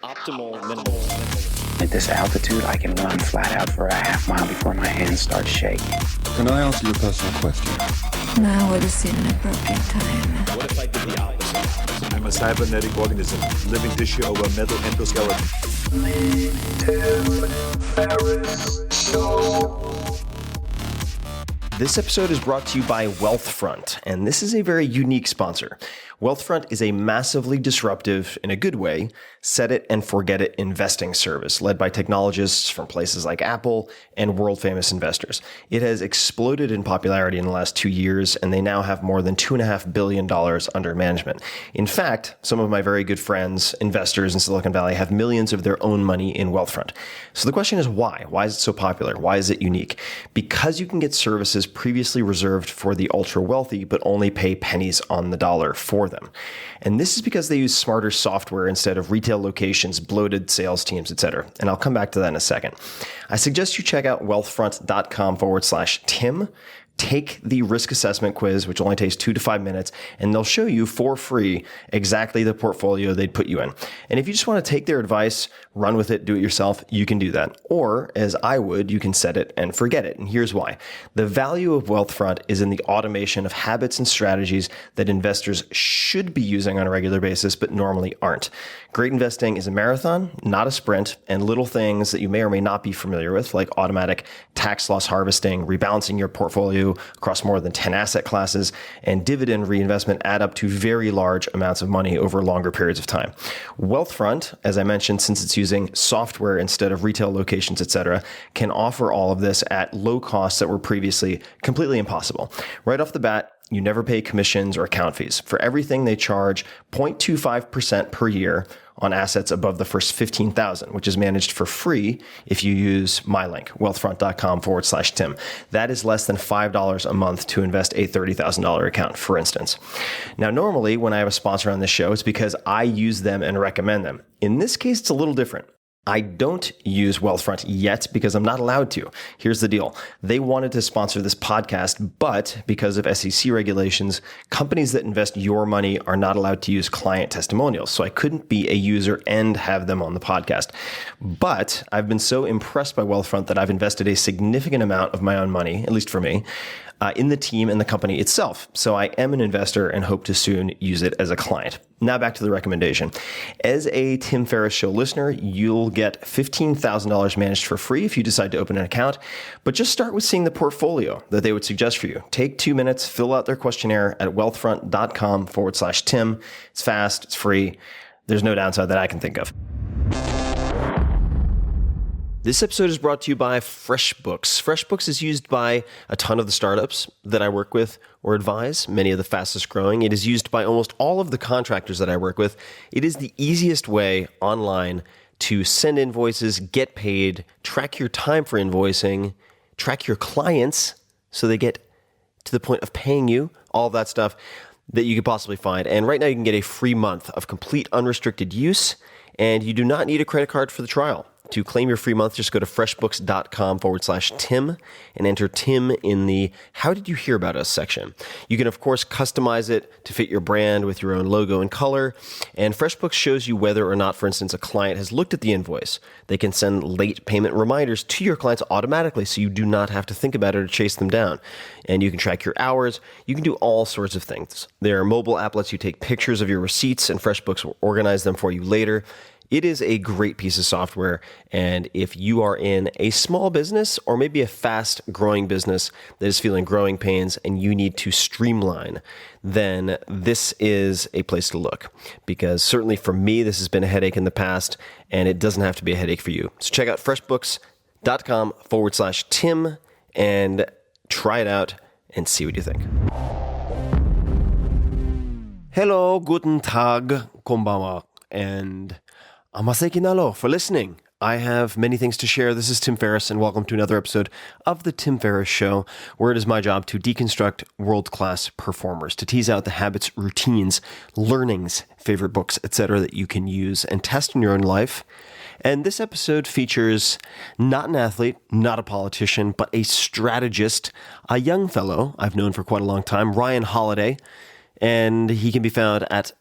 Optimal minimalism. At this altitude, I can run flat out for a half mile before my hands start shaking. Can I answer your personal question? Now would seem an appropriate time. What if I did the opposite? I'm a cybernetic organism, living tissue over metal endoskeleton. Tim Ferriss Show. This episode is brought to you by Wealthfront, and this is a very unique sponsor. Wealthfront is a massively disruptive, in a good way, set it and forget it investing service led by technologists from places like Apple and world-famous investors. It has exploded in popularity in the last 2 years, and they now have more than $2.5 billion under management. In fact, some of my very good friends, investors in Silicon Valley, have millions of their own money in Wealthfront. So the question is why? Why is it so popular? Why is it unique? Because you can get services previously reserved for the ultra-wealthy, but only pay pennies on the dollar for them. And this is because they use smarter software instead of retail locations, bloated sales teams, etc. And I'll come back to that in a second. I suggest you check out wealthfront.com/Tim. Take the risk assessment quiz, which only takes 2 to 5 minutes, and they'll show you for free exactly the portfolio they'd put you in. And if you just want to take their advice, run with it, do it yourself, you can do that. Or, as I would, you can set it and forget it. And here's why. The value of Wealthfront is in the automation of habits and strategies that investors should be using on a regular basis, but normally aren't. Great investing is a marathon, not a sprint, and little things that you may or may not be familiar with, like automatic tax loss harvesting, rebalancing your portfolio across more than 10 asset classes, and dividend reinvestment add up to very large amounts of money over longer periods of time. Wealthfront, as I mentioned, since it's using software instead of retail locations, etc., can offer all of this at low costs that were previously completely impossible. Right off the bat, you never pay commissions or account fees. For everything, they charge 0.25% per year on assets above the first 15,000, which is managed for free if you use my link, wealthfront.com/Tim. That is less than $5 a month to invest a $30,000 account, for instance. Now, normally when I have a sponsor on this show, it's because I use them and recommend them. In this case, it's a little different. I don't use Wealthfront yet because I'm not allowed to. Here's the deal. They wanted to sponsor this podcast, but because of SEC regulations, companies that invest your money are not allowed to use client testimonials. So I couldn't be a user and have them on the podcast. But I've been so impressed by Wealthfront that I've invested a significant amount of my own money, at least for me, in the team and the company itself. So I am an investor and hope to soon use it as a client. Now back to the recommendation. As a Tim Ferriss Show listener, you'll get $15,000 managed for free if you decide to open an account, but just start with seeing the portfolio that they would suggest for you. Take 2 minutes, fill out their questionnaire at wealthfront.com/Tim. It's fast, it's free. There's no downside that I can think of. This episode is brought to you by FreshBooks. FreshBooks is used by a ton of the startups that I work with or advise, many of the fastest growing. It is used by almost all of the contractors that I work with. It is the easiest way online to send invoices, get paid, track your time for invoicing, track your clients so they get to the point of paying you, all of that stuff that you could possibly find. And right now you can get a free month of complete unrestricted use, and you do not need a credit card for the trial. To claim your free month, just go to freshbooks.com/Tim and enter Tim in the How Did You Hear About Us section. You can, of course, customize it to fit your brand with your own logo and color. And FreshBooks shows you whether or not, for instance, a client has looked at the invoice. They can send late payment reminders to your clients automatically so you do not have to think about it or chase them down. And you can track your hours. You can do all sorts of things. There are mobile app lets you take pictures of your receipts, and FreshBooks will organize them for you later. It is a great piece of software, and if you are in a small business or maybe a fast-growing business that is feeling growing pains and you need to streamline, then this is a place to look. Because certainly for me, this has been a headache in the past, and it doesn't have to be a headache for you. So check out freshbooks.com/Tim and try it out and see what you think. Hello, guten Tag, konbanwa, and Amaseki nalo for listening. I have many things to share. This is Tim Ferriss, and welcome to another episode of The Tim Ferriss Show, where it is my job to deconstruct world-class performers, to tease out the habits, routines, learnings, favorite books, etc. that you can use and test in your own life. And this episode features not an athlete, not a politician, but a strategist, a young fellow I've known for quite a long time, Ryan Holiday, and he can be found at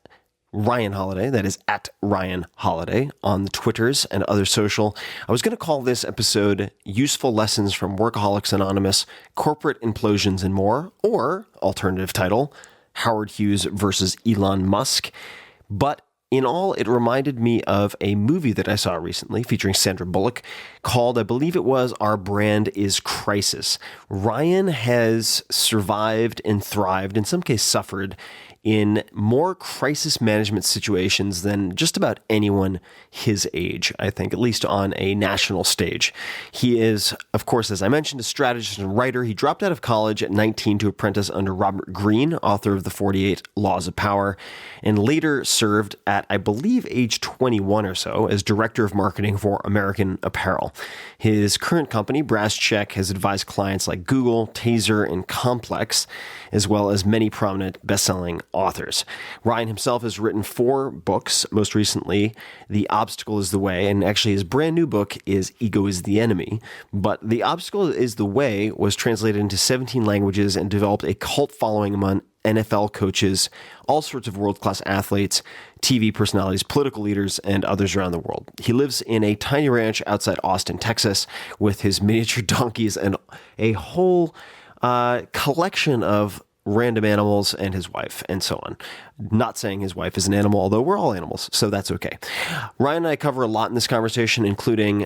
Ryan Holiday. That is at Ryan Holiday on the Twitters and other social. I was going to call this episode Useful Lessons from Workaholics Anonymous, Corporate Implosions and More, or alternative title, Howard Hughes versus Elon Musk. But in all, it reminded me of a movie that I saw recently featuring Sandra Bullock called, I believe it was, Our Brand is Crisis. Ryan has survived and thrived, in some case suffered, in more crisis management situations than just about anyone his age, I think, at least on a national stage. He is, of course, as I mentioned, a strategist and writer. He dropped out of college at 19 to apprentice under Robert Greene, author of the 48 Laws of Power, and later served at, I believe, age 21 or so as director of marketing for American Apparel. His current company, Brass Check, has advised clients like Google, TASER, and Complex, as well as many prominent best-selling authors. Ryan himself has written 4 books, most recently, The Obstacle is the Way, and actually his brand new book is Ego is the Enemy. But The Obstacle is the Way was translated into 17 languages and developed a cult following among NFL coaches, all sorts of world-class athletes, TV personalities, political leaders, and others around the world. He lives in a tiny ranch outside Austin, Texas, with his miniature donkeys and a whole collection of random animals and his wife and so on. Not saying his wife is an animal, although we're all animals, so that's okay. Ryan and I cover a lot in this conversation, including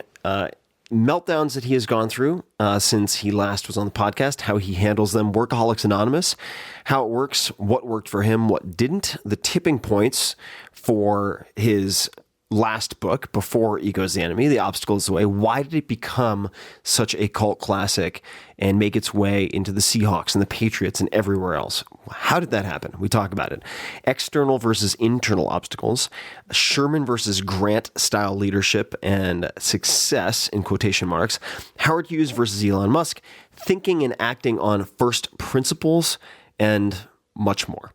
meltdowns that he has gone through since he last was on the podcast, how he handles them, Workaholics Anonymous, how it works, what worked for him, what didn't, the tipping points for his last book before Ego is the Enemy, The Obstacle is the Way. Why did it become such a cult classic and make its way into the Seahawks and the Patriots and everywhere else? How did that happen? We talk about it. External versus internal obstacles, Sherman versus Grant style leadership and success in quotation marks, Howard Hughes versus Elon Musk, thinking and acting on first principles, and much more.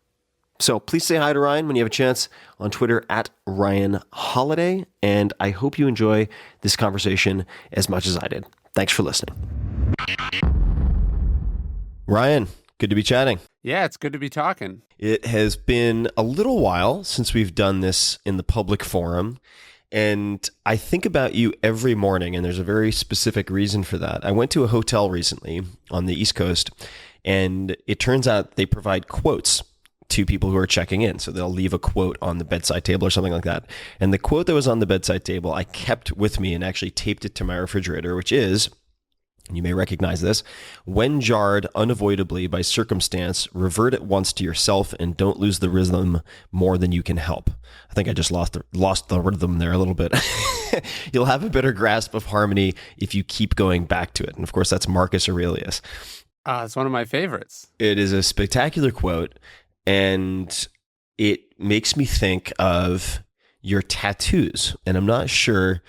So please say hi to Ryan when you have a chance on Twitter at Ryan Holiday, and I hope you enjoy this conversation as much as I did. Thanks for listening. Ryan, good to be chatting. Yeah, it's good to be talking. It has been a little while since we've done this in the public forum, and I think about you every morning, and there's a very specific reason for that. I went to a hotel recently on the East Coast, and it turns out they provide quotes to people who are checking in. So they'll leave a quote on the bedside table or something like that. And the quote that was on the bedside table, I kept with me and actually taped it to my refrigerator, which is, you may recognize this, when jarred unavoidably by circumstance, revert at once to yourself and don't lose the rhythm more than you can help. I think I just lost the rhythm there a little bit. You'll have a better grasp of harmony if you keep going back to it. And of course, that's Marcus Aurelius. It's one of my favorites. It is a spectacular quote. And it makes me think of your tattoos. And I'm not sure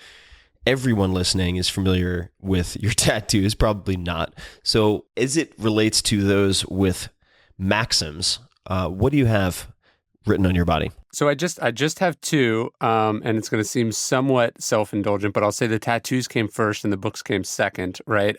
everyone listening is familiar with your tattoos, probably not. So as it relates to those with maxims, what do you have written on your body? So I just have 2, and it's going to seem somewhat self-indulgent, but I'll say the tattoos came first and the books came second, right?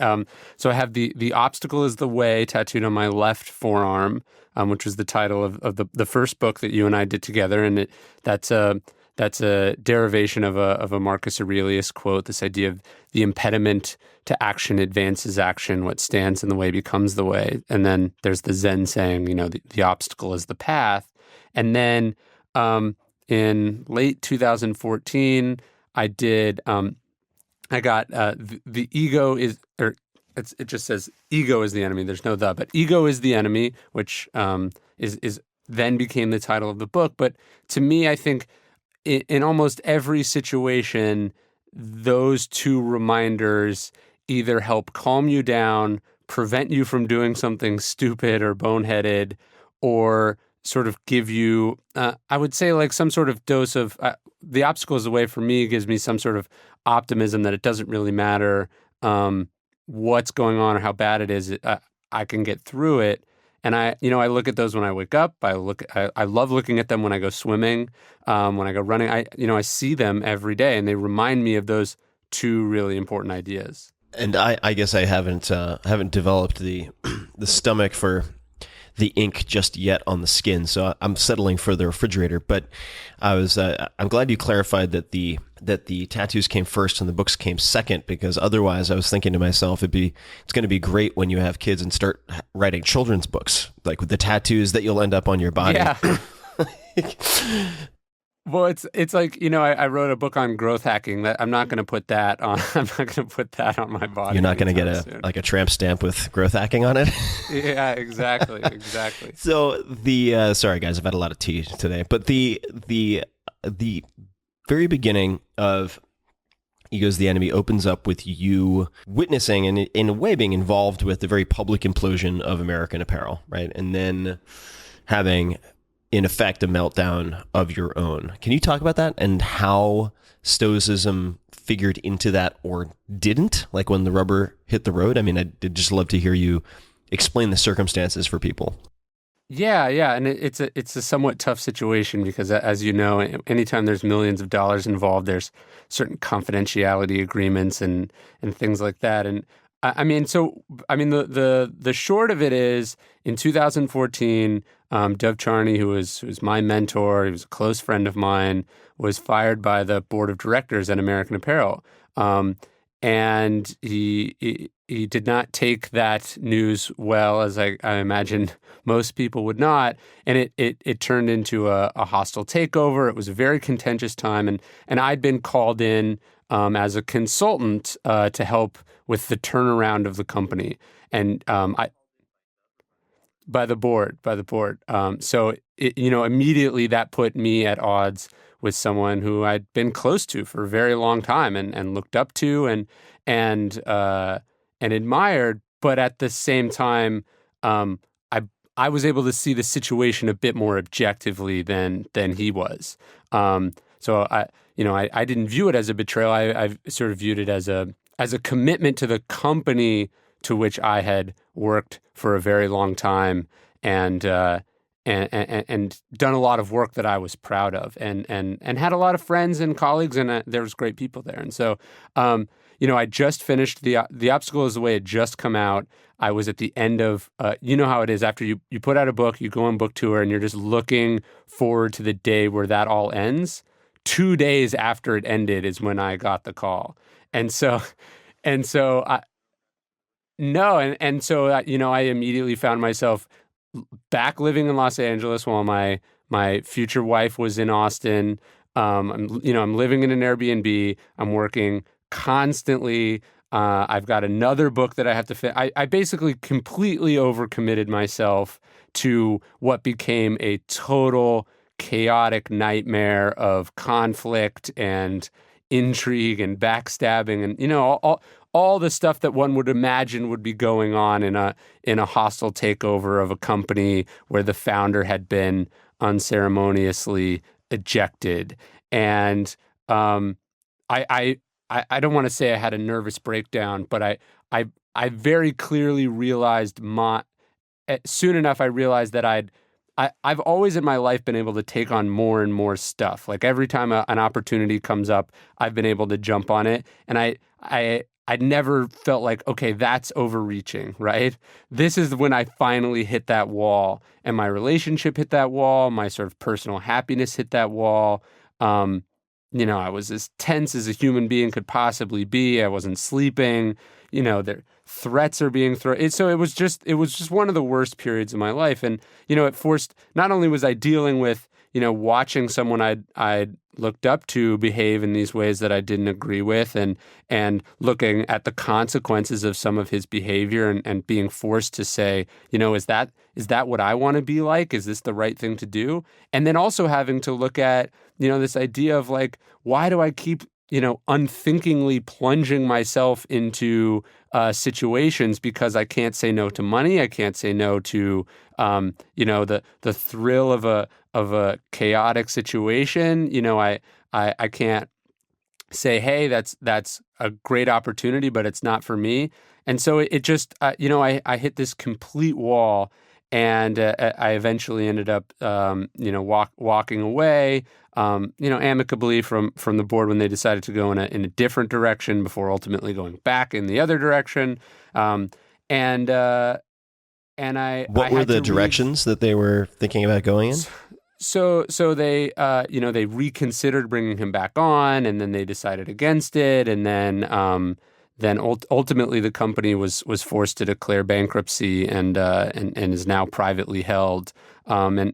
So I have the Obstacle is the Way tattooed on my left forearm, which was the title of the first book that you and I did together, and that's a derivation of a Marcus Aurelius quote. This idea of the impediment to action advances action, what stands in the way becomes the way, and then there's the Zen saying, the obstacle is the path, and then in late 2014, I did. I got the ego is, or it just says ego is the enemy. There's no the, but ego is the enemy, which is then became the title of the book. But to me, I think in almost every situation, those 2 reminders either help calm you down, prevent you from doing something stupid or boneheaded, or sort of give you, I would say, like some sort of dose of, the obstacle is the way for me, gives me some sort of optimism that it doesn't really matter what's going on or how bad it is. I can get through it. And I look at those when I wake up. I love looking at them when I go swimming, when I go running. I see them every day, and they remind me of those 2 really important ideas. And I guess I haven't developed the stomach for the ink just yet on the skin. So I'm settling for the refrigerator. But I'm glad you clarified that the tattoos came first and the books came second, because otherwise I was thinking to myself, it's going to be great when you have kids and start writing children's books, like with the tattoos that you'll end up on your body. Yeah. Well, it's like, I wrote a book on growth hacking that I'm not going to put that on. I'm not going to put that on my body. You're not going to get soon. a tramp stamp with growth hacking on it. Yeah, exactly. So sorry guys, I've had a lot of tea today, but the very beginning of Ego's the Enemy opens up with you witnessing and in a way being involved with the very public implosion of American Apparel, right? And then having, in effect, a meltdown of your own. Can you talk about that and how Stoicism figured into that or didn't, like when the rubber hit the road? I mean, I'd just love to hear you explain the circumstances for people. Yeah, and it's a somewhat tough situation because, as you know, anytime there's millions of dollars involved, there's certain confidentiality agreements and things like that. And the short of it is, in 2014, Dov Charney, who was my mentor, he was a close friend of mine, was fired by the board of directors at American Apparel. And he did not take that news well, as I imagine most people would not. And it turned into a hostile takeover. It was a very contentious time. And I'd been called in as a consultant to help with the turnaround of the company. And by the board. So immediately that put me at odds with someone who I'd been close to for a very long time and looked up to and admired. But at the same time, I was able to see the situation a bit more objectively than he was. So I didn't view it as a betrayal. I sort of viewed it as a commitment to the company to which I had worked for a very long time and done a lot of work that I was proud of and had a lot of friends and colleagues, and there was great people there. And so, I just finished The Obstacle Is the Way. It just come out. I was at the end of, you know how it is after you put out a book, you go on book tour, and you're just looking forward to the day where that all ends. 2 days after it ended is when I got the call. And so I immediately found myself back living in Los Angeles while my future wife was in Austin. I'm living in an Airbnb. I'm working constantly. I've got another book that I have to finish. I basically completely overcommitted myself to what became a total chaotic nightmare of conflict and intrigue and backstabbing and all the stuff that one would imagine would be going on in a hostile takeover of a company where the founder had been unceremoniously ejected. And I don't want to say I had a nervous breakdown, but I very clearly realized soon enough I realized that I've always in my life been able to take on more and more stuff. Like every time an opportunity comes up, I've been able to jump on it. And I never felt like, okay, that's overreaching, right? This is when I finally hit that wall, and my relationship hit that wall. My sort of personal happiness hit that wall. I was as tense as a human being could possibly be. I wasn't sleeping. Their threats are being thrown. So it was just one of the worst periods of my life. And, it forced, not only was I dealing with, watching someone I'd looked up to behave in these ways that I didn't agree with and looking at the consequences of some of his behavior and being forced to say, is that what I want to be like? Is this the right thing to do? And then also having to look at, this idea of like, why do I keep unthinkingly plunging myself into situations because I can't say no to money. I can't say no to the thrill of a chaotic situation. I can't say, hey, that's a great opportunity, but it's not for me. And so it just I hit this complete wall. And I eventually ended up, walking away, amicably from the board when they decided to go in a different direction before ultimately going back in the other direction. And What were had the to read- directions that they were thinking about going in? So they, they reconsidered bringing him back on, and then they decided against it, and then ultimately the company was forced to declare bankruptcy and is now privately held. The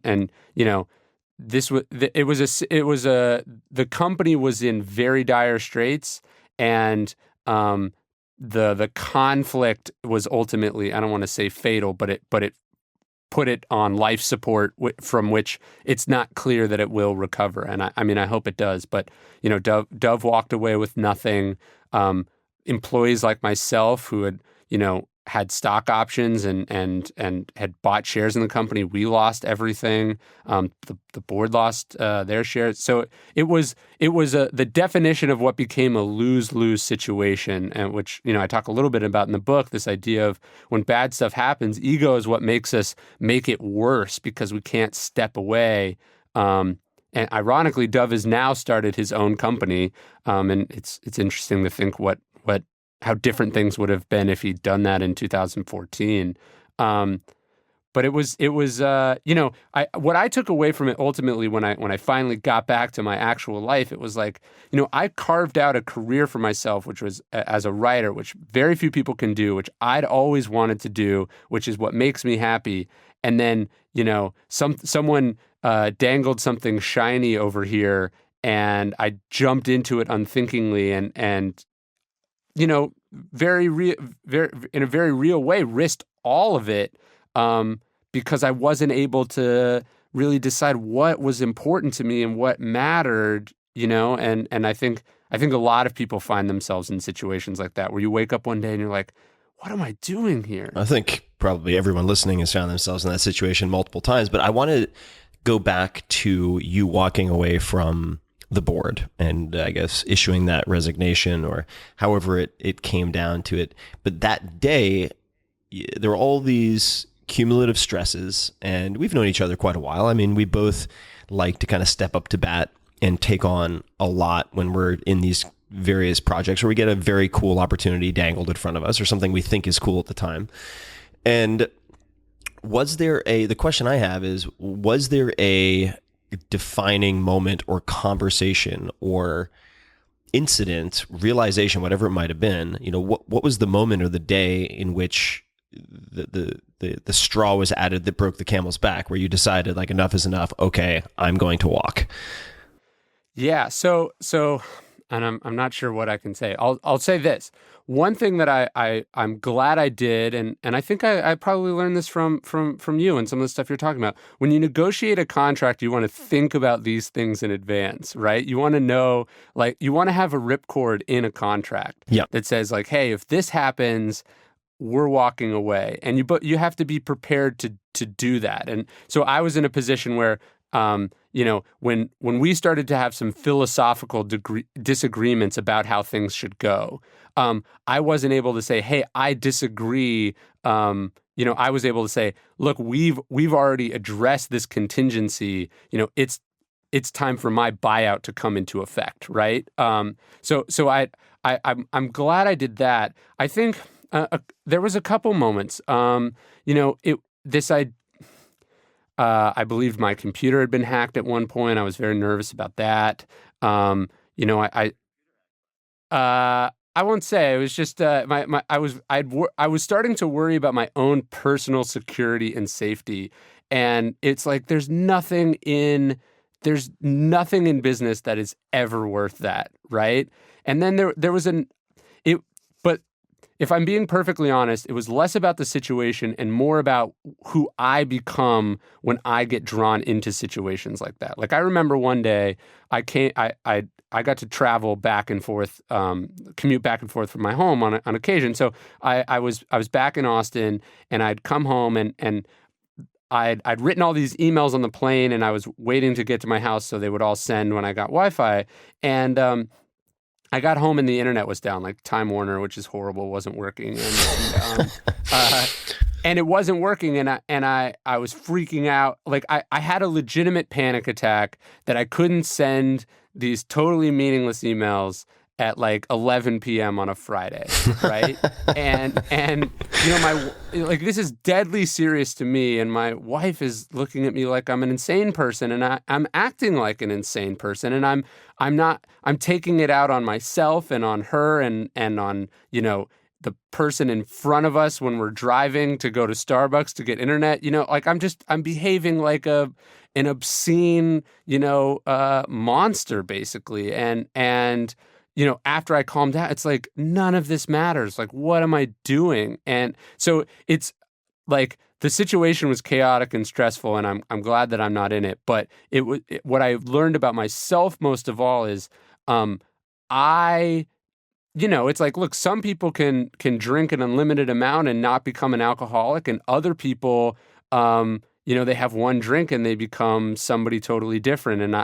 company was in very dire straits, and the conflict was ultimately, I don't want to say fatal, but it put it on life support from which it's not clear that it will recover. And I hope it does. But Dove walked away with nothing. Employees like myself who had stock options and had bought shares in the company, we lost everything. The board lost their shares. So it was the definition of what became a lose-lose situation, and which I talk a little bit about in the book. This idea of when bad stuff happens, ego is what makes us make it worse because we can't step away. And ironically, Dove has now started his own company, and it's interesting to think how different things would have been if he'd done that in 2014. But it was what I took away from it ultimately when I finally got back to my actual life, it was like, I carved out a career for myself, which was as a writer, which very few people can do, which I'd always wanted to do, which is what makes me happy. And then, someone dangled something shiny over here, and I jumped into it unthinkingly and very in a very real way, risked all of it because I wasn't able to really decide what was important to me and what mattered, and I think a lot of people find themselves in situations like that where you wake up one day and you're like, what am I doing here? I think probably everyone listening has found themselves in that situation multiple times, but I want to go back to you walking away from the board and I guess issuing that resignation or however it came down to it. But that day, there were all these cumulative stresses, and we've known each other quite a while. I mean, we both like to kind of step up to bat and take on a lot when we're in these various projects where we get a very cool opportunity dangled in front of us or something we think is cool at the time. And the question I have is, was there a defining moment or conversation or incident, realization, whatever it might have been, what was the moment or the day in which the straw was added that broke the camel's back, where you decided like enough is enough, okay, I'm going to walk? Yeah, so and I'm not sure what I can say. I'll say this. One thing that I'm glad I did, and I think I probably learned this from you and some of the stuff you're talking about. When you negotiate a contract, you want to think about these things in advance, right? You want to know, like, you want to have a ripcord in a contract that says, like, hey, if this happens, we're walking away, and you have to be prepared to do that. And so I was in a position where, when we started to have some philosophical disagreements about how things should go, I wasn't able to say, hey, I disagree. I was able to say, look, we've already addressed this contingency. It's time for my buyout to come into effect, right? So I'm glad I did that. I think there was a couple moments. I believed my computer had been hacked at one point. I was very nervous about that. I won't say. It was just I was starting to worry about my own personal security and safety, and it's like there's nothing in business that is ever worth that, right? And then there was but if I'm being perfectly honest, it was less about the situation and more about who I become when I get drawn into situations like that. Like I remember one day I got to travel back and forth, commute back and forth from my home on occasion. So I was back in Austin, and I'd come home and I'd written all these emails on the plane, and I was waiting to get to my house so they would all send when I got Wi-Fi. And I got home and the internet was down, like Time Warner, which is horrible, wasn't working, and it wasn't working, and I was freaking out. Like I had a legitimate panic attack that I couldn't send these totally meaningless emails at like 11 p.m. on a Friday, right? and this is deadly serious to me, and my wife is looking at me like I'm an insane person, and I'm acting like an insane person, and I'm taking it out on myself and on her and on the person in front of us when we're driving to go to Starbucks to get internet. I'm behaving like an obscene monster basically, and after I calmed down, it's like, none of this matters. Like, what am I doing? And so it's like the situation was chaotic and stressful, and I'm glad that I'm not in it. But what I learned about myself most of all is it's like, look, some people can drink an unlimited amount and not become an alcoholic, and other people, they have one drink and they become somebody totally different. And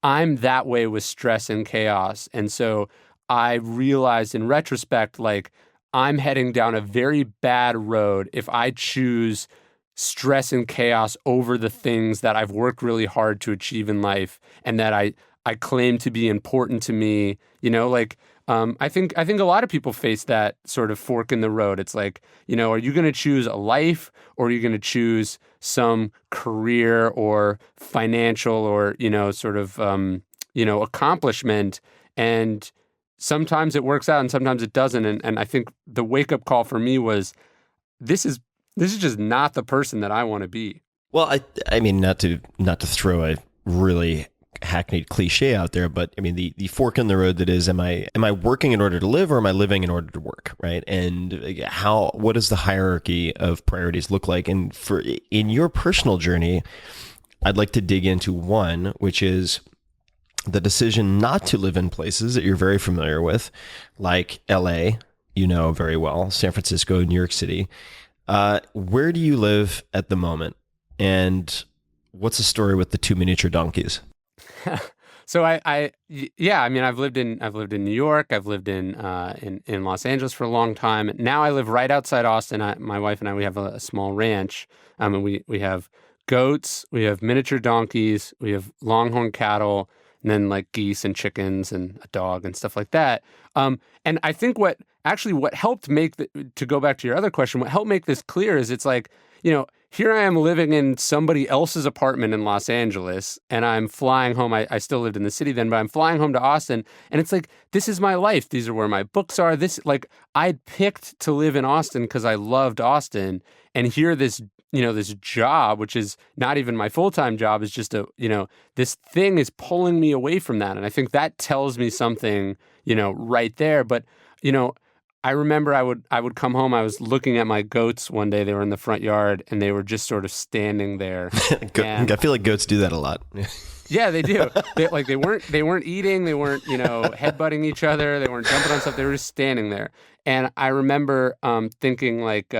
I'm that way with stress and chaos. And so I realized in retrospect, like, I'm heading down a very bad road if I choose stress and chaos over the things that I've worked really hard to achieve in life and that I claim to be important to me. I think a lot of people face that sort of fork in the road. It's like, are you going to choose a life, or are you going to choose some career or financial or, accomplishment? And sometimes it works out and sometimes it doesn't. And I think the wake up call for me was, this is just not the person that I want to be. Well, I mean, not to throw a really hackneyed cliche out there, but I mean, the fork in the road that is, am I working in order to live, or am I living in order to work, right? And what does the hierarchy of priorities look like? And in your personal journey, I'd like to dig into one, which is the decision not to live in places that you're very familiar with, like LA, very well, San Francisco, New York City. Where do you live at the moment? What's the story with the 2 miniature donkeys? So I've lived in New York. I've lived in Los Angeles for a long time. Now I live right outside Austin. My wife and I, we have a small ranch. And we have goats, we have miniature donkeys, we have longhorn cattle, and then like geese and chickens and a dog and stuff like that. And I think what helped to go back to your other question, what helped make this clear is it's like, here I am living in somebody else's apartment in Los Angeles, and I'm flying home. I still lived in the city then, but I'm flying home to Austin, and it's like, this is my life. These are where my books are. I'd picked to live in Austin because I loved Austin, and here this job, which is not even my full-time job, is just this thing is pulling me away from that. And I think that tells me something, right there. But, I remember I would come home. I was looking at my goats one day. They were in the front yard, and they were just sort of standing there. I feel like goats do that a lot. Yeah, they do. They weren't eating. They weren't headbutting each other. They weren't jumping on stuff. They were just standing there. And I remember thinking like,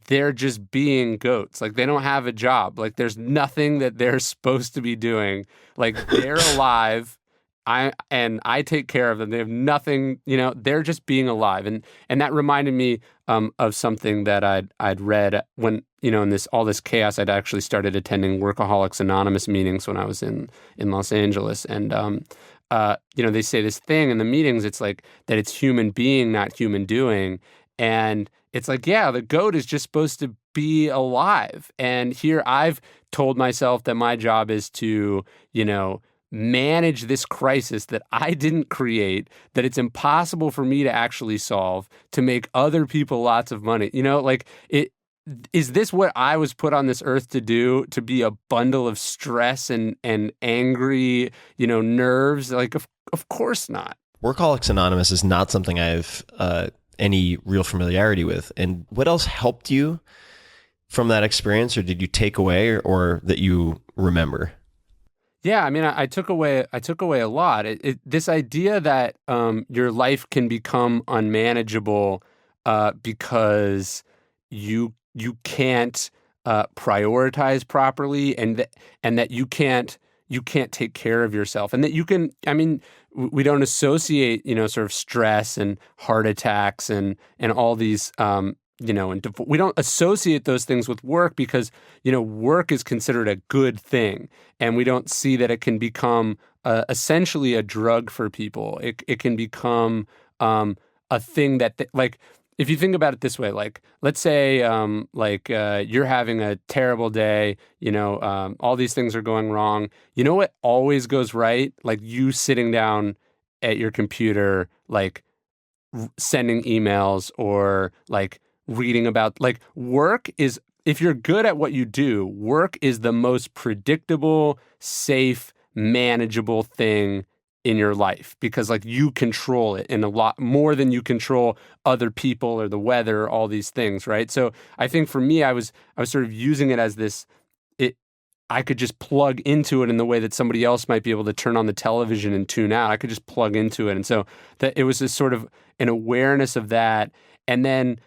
they're just being goats. Like, they don't have a job. Like, there's nothing that they're supposed to be doing. Like, they're alive. I take care of them. They have nothing, they're just being alive. And that reminded me of something that I'd read when, in all this chaos. I'd actually started attending Workaholics Anonymous meetings when I was in Los Angeles. And, they say this thing in the meetings, it's like that it's human being, not human doing. And it's like, yeah, the goat is just supposed to be alive. And here I've told myself that my job is to, manage this crisis that I didn't create, that it's impossible for me to actually solve, to make other people lots of money. Is this what I was put on this earth to do? To be a bundle of stress and angry, nerves? Like, of course not. Workaholics Anonymous is not something I've any real familiarity with. And what else helped you from that experience, or did you take away, or that you remember? Yeah, I mean, I took away a lot. This idea that your life can become unmanageable because you can't prioritize properly, and that you can't take care of yourself, and that you can. I mean, we don't associate sort of stress and heart attacks and all these and we don't associate those things with work because, work is considered a good thing. And we don't see that it can become essentially a drug for people. It can become a thing that, like, if you think about it this way, like, let's say, you're having a terrible day, all these things are going wrong. You know what always goes right? Like you sitting down at your computer, like sending emails or like reading about, like, work is, if you're good at what you do, work is the most predictable, safe, manageable thing in your life because like you control it in a lot more than you control other people or the weather, all these things, right? So I think for me, I was sort of using it as this, I could just plug into it in the way that somebody else might be able to turn on the television and tune out. I could just plug into it. And so that it was this sort of an awareness of that. And then,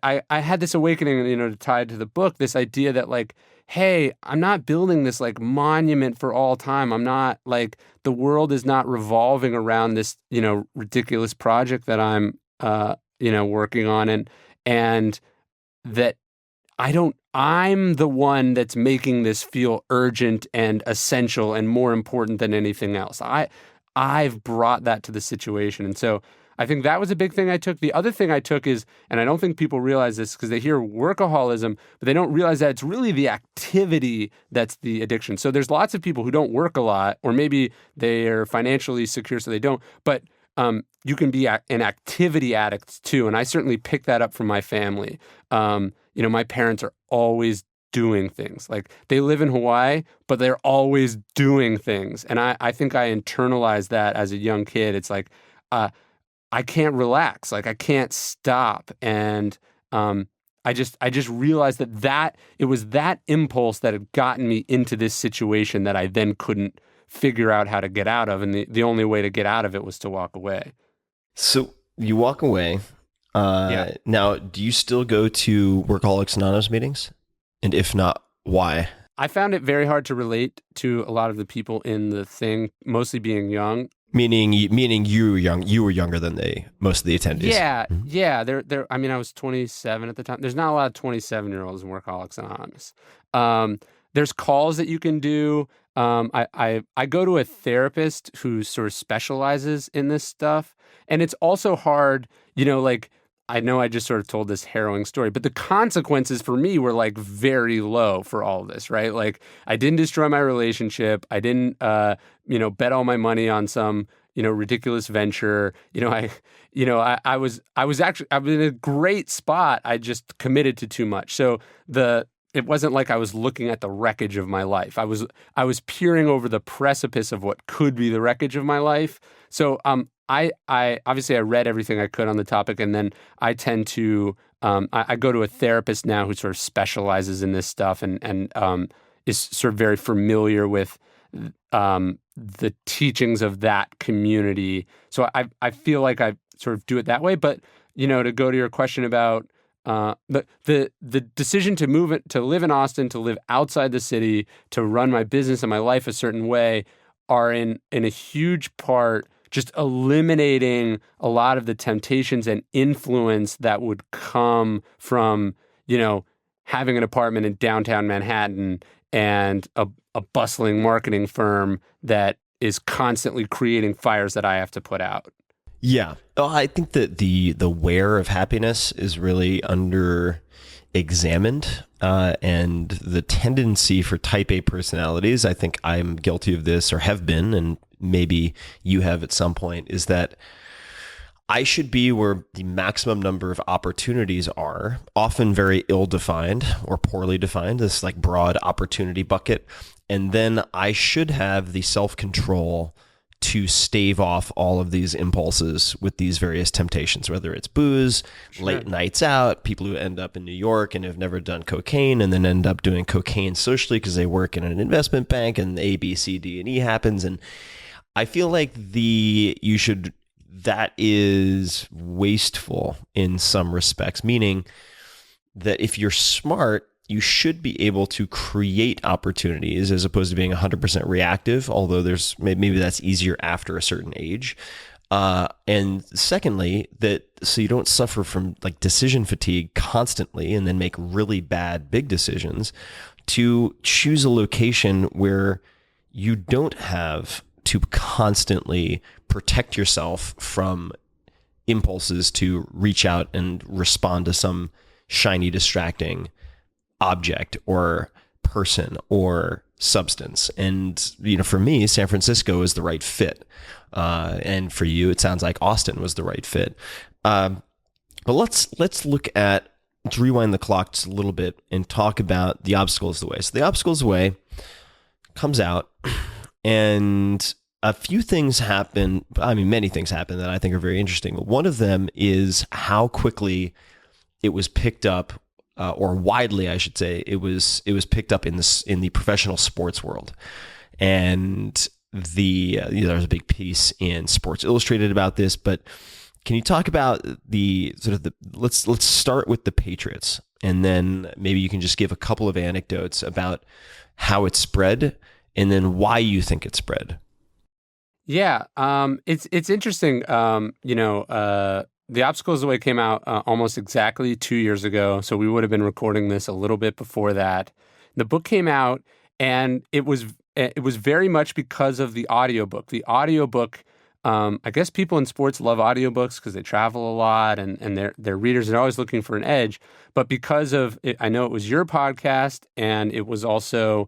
I had this awakening, tied to the book, this idea that like, hey, I'm not building this like monument for all time. I'm not like, the world is not revolving around this, ridiculous project that I'm, working on. And that I'm the one that's making this feel urgent and essential and more important than anything else. I've brought that to the situation. And so I think that was a big thing I took. The other thing I took is, and I don't think people realize this because they hear workaholism, but they don't realize that it's really the activity that's the addiction. So there's lots of people who don't work a lot, or maybe they are financially secure so they don't, but you can be an activity addict too. And I certainly picked that up from my family. My parents are always doing things. Like they live in Hawaii, but they're always doing things. And I think I internalized that as a young kid. It's like, I can't relax, like I can't stop. And I just realized that it was that impulse that had gotten me into this situation that I then couldn't figure out how to get out of. And the only way to get out of it was to walk away. So you walk away. Yeah. Now, do you still go to Workaholics Anonymous meetings? And if not, why? I found it very hard to relate to a lot of the people in the thing, mostly being young. Meaning you were young. You were younger than most of the attendees. Yeah, yeah. I mean, I was 27 at the time. There's not a lot of 27-year-olds in Workaholics Anonymous. There's calls that you can do. I go to a therapist who sort of specializes in this stuff, and it's also hard. Like I know I just sort of told this harrowing story, but the consequences for me were like very low for all of this, right? Like I didn't destroy my relationship. I didn't, bet all my money on some, ridiculous venture. I was in a great spot. I just committed to too much. So it wasn't like I was looking at the wreckage of my life. I was peering over the precipice of what could be the wreckage of my life. So, I obviously I read everything I could on the topic, and then I tend to I go to a therapist now who sort of specializes in this stuff and is sort of very familiar with the teachings of that community. So I feel like I sort of do it that way. But to go to your question about the decision to live in Austin, to live outside the city, to run my business and my life a certain way, are in a huge part just eliminating a lot of the temptations and influence that would come from, having an apartment in downtown Manhattan and a bustling marketing firm that is constantly creating fires that I have to put out. Yeah. I think that the where of happiness is really under examined, and the tendency for type A personalities, I think I'm guilty of this or have been, and maybe you have at some point, is that I should be where the maximum number of opportunities are, often very ill-defined or poorly defined, this like broad opportunity bucket. And then I should have the self-control to stave off all of these impulses with these various temptations, whether it's booze, late nights out, people who end up in New York and have never done cocaine and then end up doing cocaine socially because they work in an investment bank and A, B, C, D, and E happens. And I feel like that is wasteful in some respects, meaning that if you're smart, you should be able to create opportunities as opposed to being 100% reactive, although maybe that's easier after a certain age. And secondly, that so you don't suffer from like decision fatigue constantly and then make really bad big decisions, to choose a location where you don't have to constantly protect yourself from impulses to reach out and respond to some shiny, distracting object or person or substance. And, you know, for me, San Francisco is the right fit. And for you, it sounds like Austin was the right fit. But let's rewind the clock just a little bit and talk about The Obstacle is the Way. So The Obstacle is the Way comes out, and a few things happen. I mean, many things happen that I think are very interesting. One of them is how quickly it was picked up, or widely, I should say, it was picked up in the professional sports world. And there's a big piece in Sports Illustrated about this, but can you talk about let's start with the Patriots, and then maybe you can just give a couple of anecdotes about how it spread and then why you think it spread. Yeah, it's interesting. The Obstacle is the Way came out almost exactly 2 years ago, so we would have been recording this a little bit before that. The book came out, and it was very much because of the audiobook. The audiobook, I guess people in sports love audiobooks because they travel a lot, and their readers are always looking for an edge. But because of it, I know it was your podcast, and it was also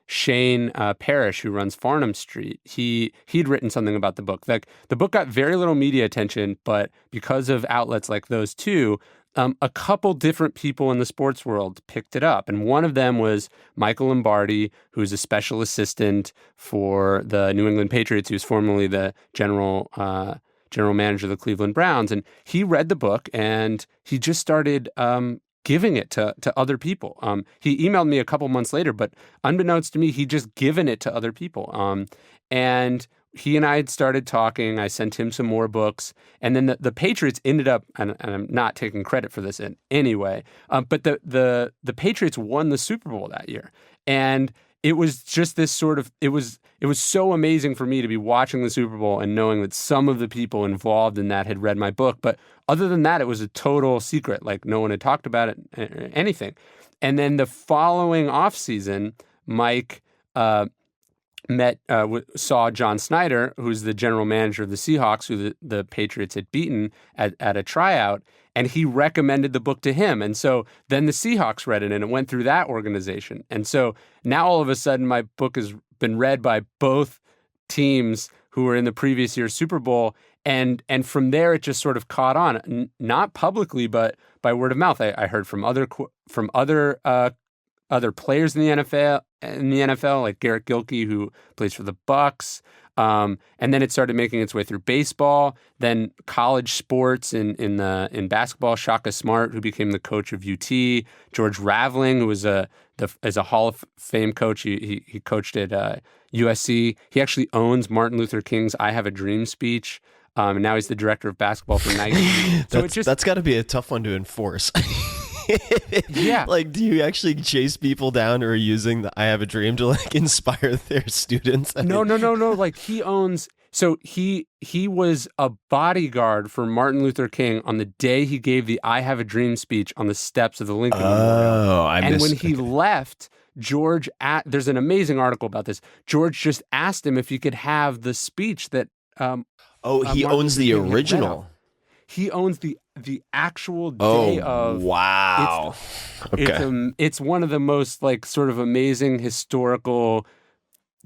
Shane Parrish, who runs Farnham Street. He'd written something about the book. Like, the book got very little media attention, but because of outlets like those two, a couple different people in the sports world picked it up. And one of them was Michael Lombardi, who's a special assistant for the New England Patriots, who's formerly the general manager of the Cleveland Browns. And he read the book, and he just started giving it to other people. He emailed me a couple months later, but unbeknownst to me, he'd just given it to other people. And he and I had started talking. I sent him some more books. And then the Patriots ended up, and I'm not taking credit for this in any way, but the Patriots won the Super Bowl that year. And it was just this sort of, it was so amazing for me to be watching the Super Bowl and knowing that some of the people involved in that had read my book. But other than that, it was a total secret. Like, no one had talked about it, anything. And then the following off season, Mike saw John Snyder, who's the general manager of the Seahawks, who the Patriots had beaten at a tryout, and he recommended the book to him. And so then the Seahawks read it, and it went through that organization. And so now all of a sudden my book has been read by both teams who were in the previous year's Super Bowl, and from there it just sort of caught on, not publicly, but by word of mouth. I heard from other players in the NFL, like Garrett Gilkey, who plays for the Bucks. And then it started making its way through baseball, then college sports in basketball. Shaka Smart, who became the coach of UT. George Raveling, who was as a Hall of Fame coach. He coached at USC. He actually owns Martin Luther King's "I Have a Dream" speech. And now he's the director of basketball for Nike. So that's got to be a tough one to enforce. Yeah. Like, do you actually chase people down who are using the "I Have a Dream" to like inspire their students? No. Like, he owns. So he was a bodyguard for Martin Luther King on the day he gave the "I Have a Dream" speech on the steps of the Lincoln Memorial. And when he left, George, there's an amazing article about this. George just asked him if he could have the speech that. He owns the original. He owns the actual day of. Wow. It's one of the most like sort of amazing historical,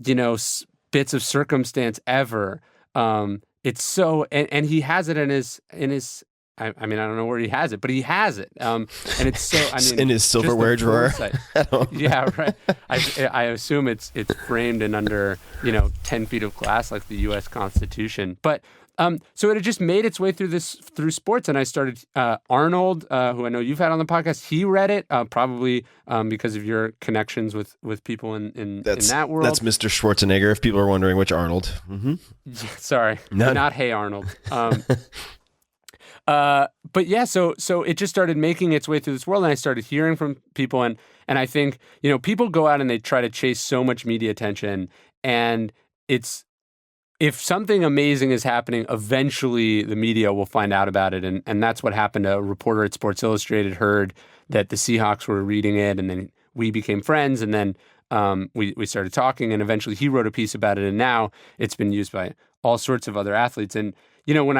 bits of circumstance ever. It's so, and he has it in his. I mean, I don't know where he has it, but he has it. And it's so. I mean, in his silverware drawer. Yeah, right. I assume it's framed in under 10 feet of glass like the U.S. Constitution. But so it had just made its way through sports, and I started Arnold, who I know you've had on the podcast. He read it probably because of your connections with people in that world. That's Mr. Schwarzenegger. If people are wondering which Arnold. Mm-hmm. Sorry, not Hey Arnold. But yeah, so it just started making its way through this world, and I started hearing from people, and I think people go out and they try to chase so much media attention, and it's if something amazing is happening, eventually the media will find out about it. And that's what happened. A reporter at Sports Illustrated heard that the Seahawks were reading it, and then we became friends, and then we started talking, and eventually he wrote a piece about it, and now it's been used by all sorts of other athletes. And when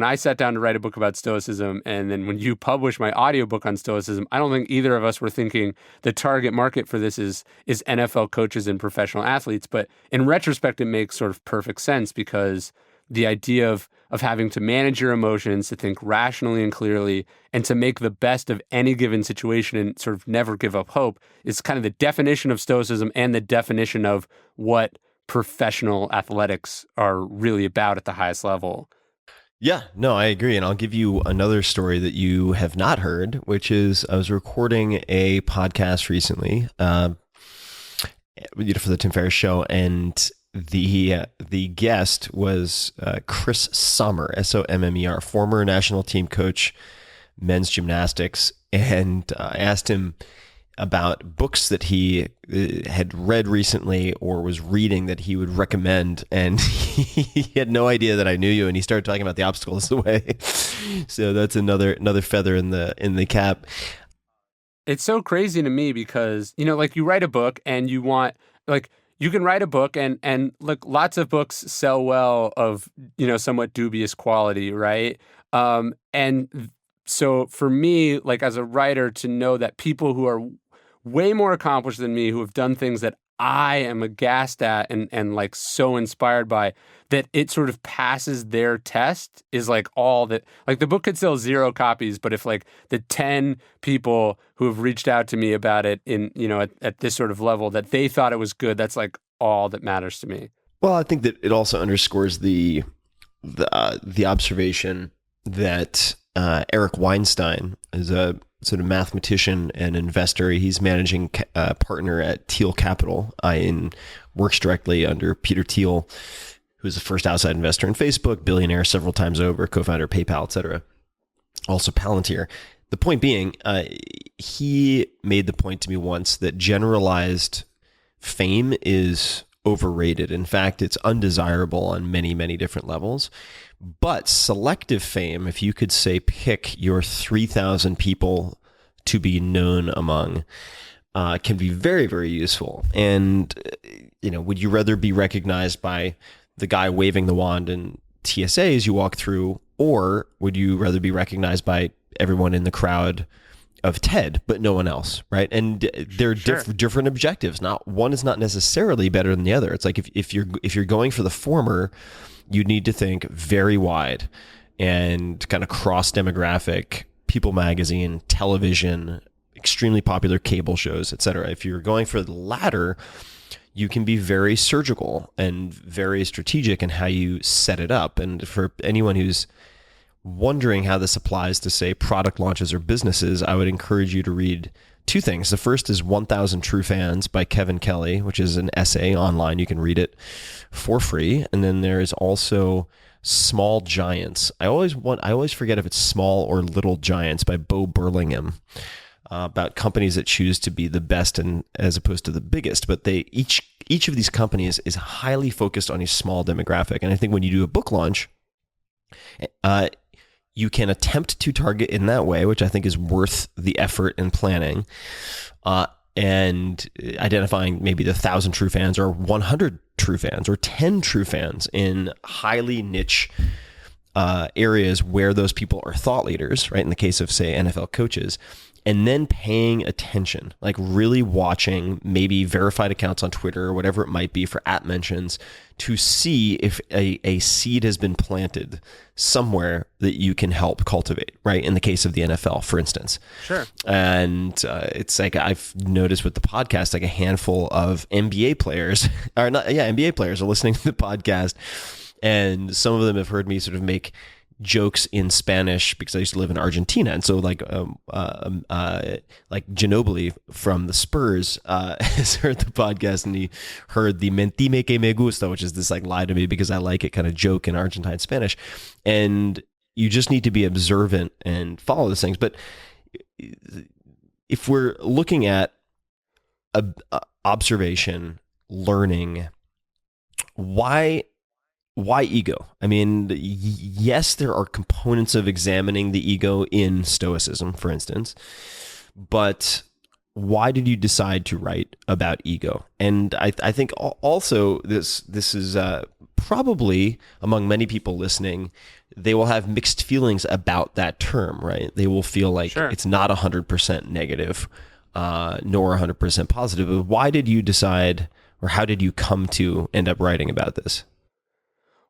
I sat down to write a book about Stoicism, and then when you published my audiobook on Stoicism, I don't think either of us were thinking the target market for this is NFL coaches and professional athletes. But in retrospect, it makes sort of perfect sense, because the idea of having to manage your emotions, to think rationally and clearly, and to make the best of any given situation and sort of never give up hope is kind of the definition of Stoicism and the definition of what professional athletics are really about at the highest level. Yeah, no, I agree. And I'll give you another story that you have not heard, which is I was recording a podcast recently for the Tim Ferriss show, and the guest was Chris Sommer, Sommer, former national team coach, men's gymnastics, and I asked him about books that he had read recently or was reading that he would recommend, and he had no idea that I knew you, and he started talking about The Obstacle Is the Way. So that's another feather in the cap. It's so crazy to me because like you write a book and you want you can write a book and look, lots of books sell well of, somewhat dubious quality, right? And so for me, like as a writer, to know that people who are way more accomplished than me, who have done things that I am aghast at and like so inspired by, that it sort of passes their test is like all that, like the book could sell 0 copies, but if like the 10 people who have reached out to me about it in, at this sort of level, that they thought it was good, that's like all that matters to me. Well, I think that it also underscores the observation that Eric Weinstein is a sort of mathematician and investor. He's managing partner at Thiel Capital and works directly under Peter Thiel, who's the first outside investor in Facebook, billionaire several times over, co-founder of PayPal, et cetera. Also Palantir. The point being, he made the point to me once that generalized fame is overrated. In fact, it's undesirable on many, many different levels. But selective fame, if you could say pick your 3,000 people to be known among, can be very, very useful. And, would you rather be recognized by the guy waving the wand in TSA as you walk through, or would you rather be recognized by everyone in the crowd of TED, but no one else, right? And they're different objectives. Not one is not necessarily better than the other. It's like if you're going for the former, you need to think very wide and kind of cross demographic, People magazine, television, extremely popular cable shows, etc. If you're going for the latter, you can be very surgical and very strategic in how you set it up. And for anyone who's wondering how this applies to, say, product launches or businesses, I would encourage you to read 2 things. The first is 1,000 True Fans by Kevin Kelly, which is an essay online. You can read it for free. And then there is also Small Giants. I always forget if it's Small or Little Giants by Bo Burlingham, about companies that choose to be the best and as opposed to the biggest. But they each of these companies is highly focused on a small demographic. And I think when you do a book launch, you can attempt to target in that way, which I think is worth the effort and planning, and identifying maybe the 1,000 true fans or 100 true fans or 10 true fans in highly niche areas where those people are thought leaders, right? In the case of, say, NFL coaches, and then paying attention, like really watching maybe verified accounts on Twitter or whatever it might be for @ mentions to see if a seed has been planted somewhere that you can help cultivate, right? In the case of the NFL, for instance. Sure. And it's like I've noticed with the podcast, like a handful of NBA players, NBA players are listening to the podcast, and some of them have heard me sort of make jokes in Spanish because I used to live in Argentina, and so like Ginobili from the Spurs has heard the podcast, and he heard the "mentime que me gusta," which is this like lie to me because I like it kind of joke in Argentine Spanish. And you just need to be observant and follow those things. But if we're looking at observation, learning, why ego? I mean, yes, there are components of examining the ego in Stoicism, for instance, but why did you decide to write about ego? And I think also this is probably among many people listening, they will have mixed feelings about that term, right? They will feel like it's not 100% negative, nor 100% positive. But why did you decide, or how did you come to end up writing about this?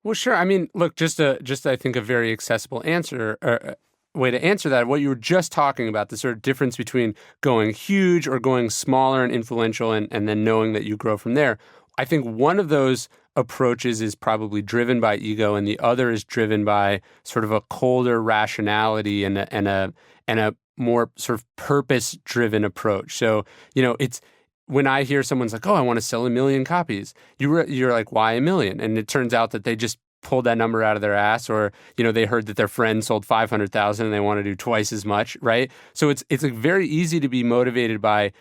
Well, sure. I mean, look, just I think a very accessible answer, or way to answer that, what you were just talking about, the sort of difference between going huge or going smaller and influential and then knowing that you grow from there. I think one of those approaches is probably driven by ego, and the other is driven by sort of a colder rationality and a more sort of purpose-driven approach. So, it's when I hear someone's like, "Oh, I want to sell 1 million copies," you're like, "Why 1 million?" And it turns out that they just pulled that number out of their ass, or they heard that their friend sold 500,000 and they want to do twice as much, right? So it's like very easy to be motivated by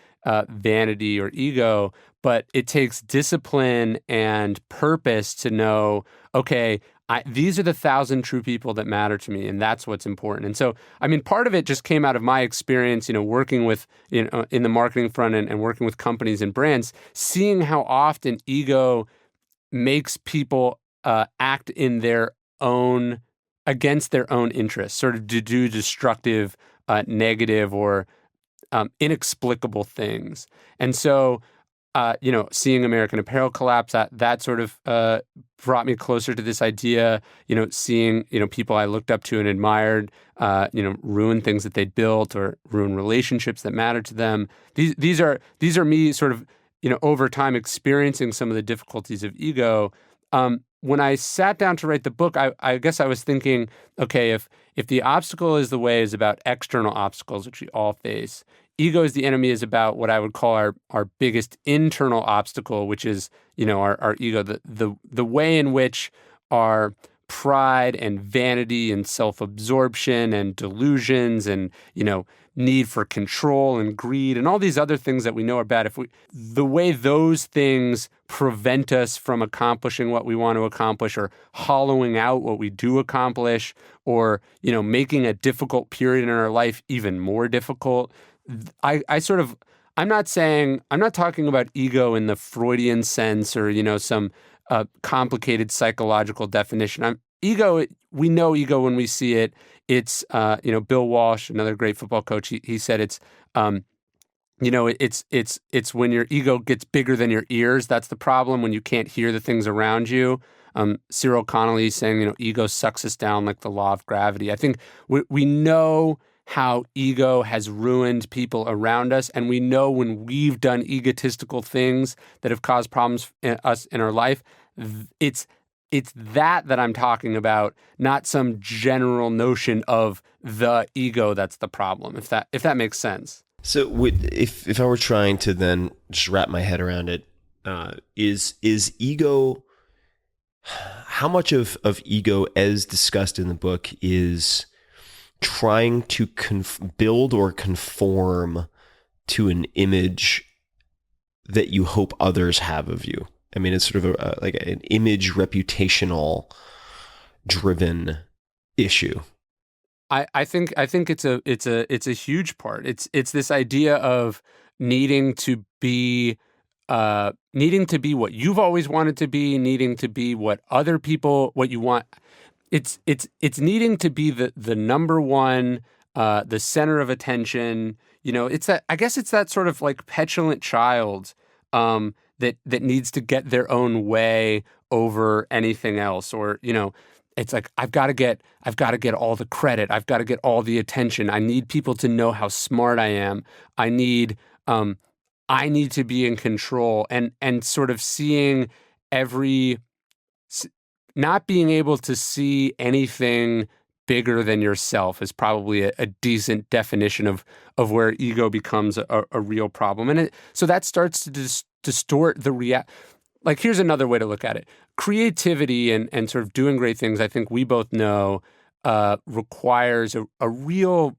vanity or ego, but it takes discipline and purpose to know, okay, these are the 1,000 true people that matter to me, and that's what's important. And so, I mean, part of it just came out of my experience, working with, in the marketing front and working with companies and brands, seeing how often ego makes people act in their own, against their own interests, sort of to do destructive, negative, or inexplicable things. And so, seeing American Apparel collapse, that sort of brought me closer to this idea, seeing, people I looked up to and admired, ruin things that they'd built or ruin relationships that mattered to them. These are me sort of, over time experiencing some of the difficulties of ego. When I sat down to write the book, I guess I was thinking, okay, if the obstacle is the way is about external obstacles, which we all face, ego is the enemy is about what I would call our biggest internal obstacle, which is, our ego, the way in which our pride and vanity and self-absorption and delusions and, need for control and greed and all these other things that we know are bad, the way those things prevent us from accomplishing what we want to accomplish, or hollowing out what we do accomplish, or, making a difficult period in our life even more difficult. I'm not talking about ego in the Freudian sense or, some complicated psychological definition. Ego, we know ego when we see it. It's, Bill Walsh, another great football coach, he said it's when your ego gets bigger than your ears. That's the problem, when you can't hear the things around you. Cyril Connolly saying, ego sucks us down like the law of gravity. I think we know how ego has ruined people around us, and we know when we've done egotistical things that have caused problems in our life. It's that I'm talking about, not some general notion of the ego that's the problem, if that makes sense. So if I were trying to then just wrap my head around it, is ego, how much of ego as discussed in the book is trying to build or conform to an image that you hope others have of you? I mean, it's sort of like an image reputational driven issue. I think it's a huge part. It's this idea of needing to be what you've always wanted to be, needing to be what other people, what you want. It's needing to be the number one, the center of attention. It's that sort of like petulant child that needs to get their own way over anything else, or it's like I've got to get all the credit, I've got to get all the attention. I need people to know how smart I am. I need to be in control, and sort of seeing not being able to see anything bigger than yourself is probably a decent definition of where ego becomes a real problem. And so that starts to distort the like, here's another way to look at it. Creativity and sort of doing great things, I think we both know, requires a real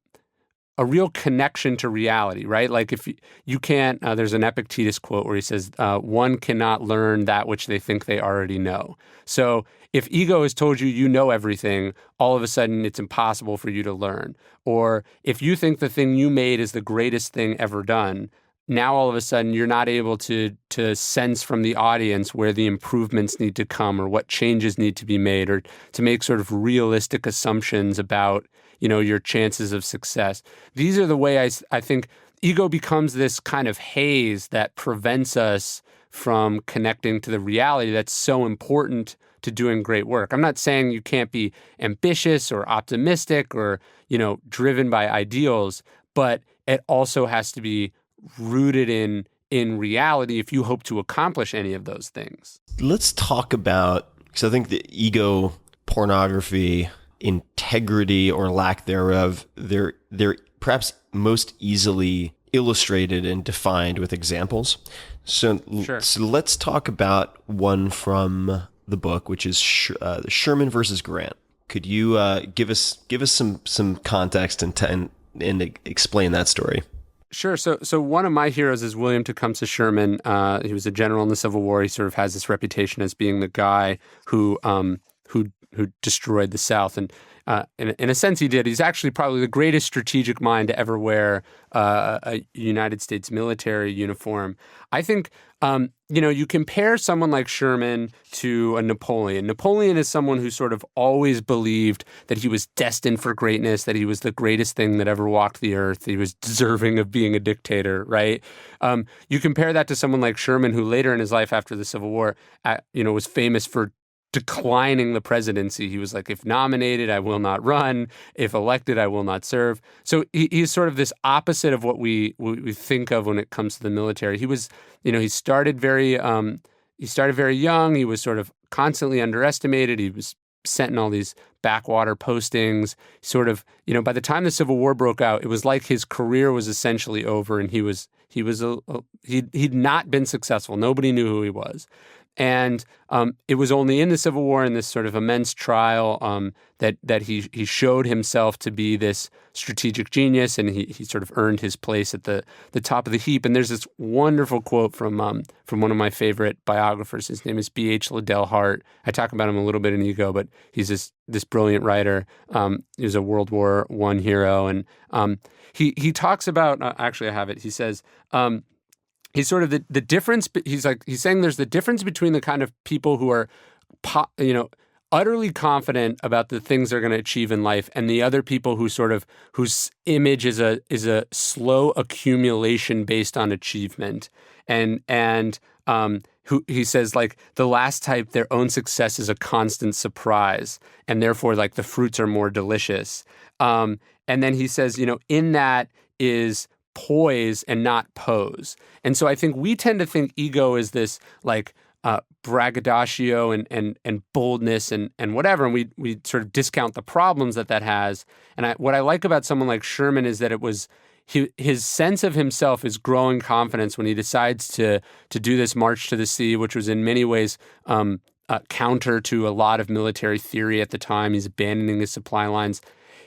a real connection to reality, right? Like if you can't, there's an Epictetus quote where he says, one cannot learn that which they think they already know. So if ego has told you you know everything, all of a sudden it's impossible for you to learn. Or if you think the thing you made is the greatest thing ever done, now all of a sudden you're not able to sense from the audience where the improvements need to come or what changes need to be made or to make sort of realistic assumptions about, your chances of success. These are the way I think ego becomes this kind of haze that prevents us from connecting to the reality that's so important to doing great work. I'm not saying you can't be ambitious or optimistic or, driven by ideals, but it also has to be rooted in reality if you hope to accomplish any of those things. Let's talk about, because I think the ego, pornography, integrity or lack thereof, they're perhaps most easily illustrated and defined with examples. So, Sure. So let's talk about one from the book, which is Sherman versus Grant. Could you give us some context and explain that story? Sure. So one of my heroes is William Tecumseh Sherman. He was a general in the Civil War. He sort of has this reputation as being the guy who destroyed the South, and in a sense he did. He's actually probably the greatest strategic mind to ever wear a United States military uniform. I think you compare someone like Sherman to a Napoleon. Napoleon is someone who sort of always believed that he was destined for greatness, that he was the greatest thing that ever walked the earth. He was deserving of being a dictator, right? You compare that to someone like Sherman, who later in his life after the Civil War, was famous for declining the presidency. He was like, if nominated, I will not run. If elected, I will not serve. So he's sort of this opposite of what we think of when it comes to the military. He was, he started very young. He was sort of constantly underestimated. He was sent in all these backwater postings. Sort of, by the time the Civil War broke out, it was like his career was essentially over, and he'd not been successful. Nobody knew who he was. And it was only in the Civil War, in this sort of immense trial, that he showed himself to be this strategic genius, and he sort of earned his place at the top of the heap. And there's this wonderful quote from one of my favorite biographers. His name is B.H. Liddell Hart. I talk about him a little bit in Ego, but he's this brilliant writer. He was a World War I hero, and he talks about. Actually, I have it. He says. He's sort of the difference. He's saying there's the difference between the kind of people who are, utterly confident about the things they're going to achieve in life, and the other people whose image is a slow accumulation based on achievement, and who he says like the last type, their own success is a constant surprise, and therefore like the fruits are more delicious. And then he says, in that is poise and not pose. And so I think we tend to think ego is this like braggadocio and boldness and whatever, and we sort of discount the problems that has. And what I like about someone like Sherman is that it was his sense of himself is growing confidence when he decides to do this march to the sea, which was in many ways counter to a lot of military theory at the time. He's abandoning his supply lines.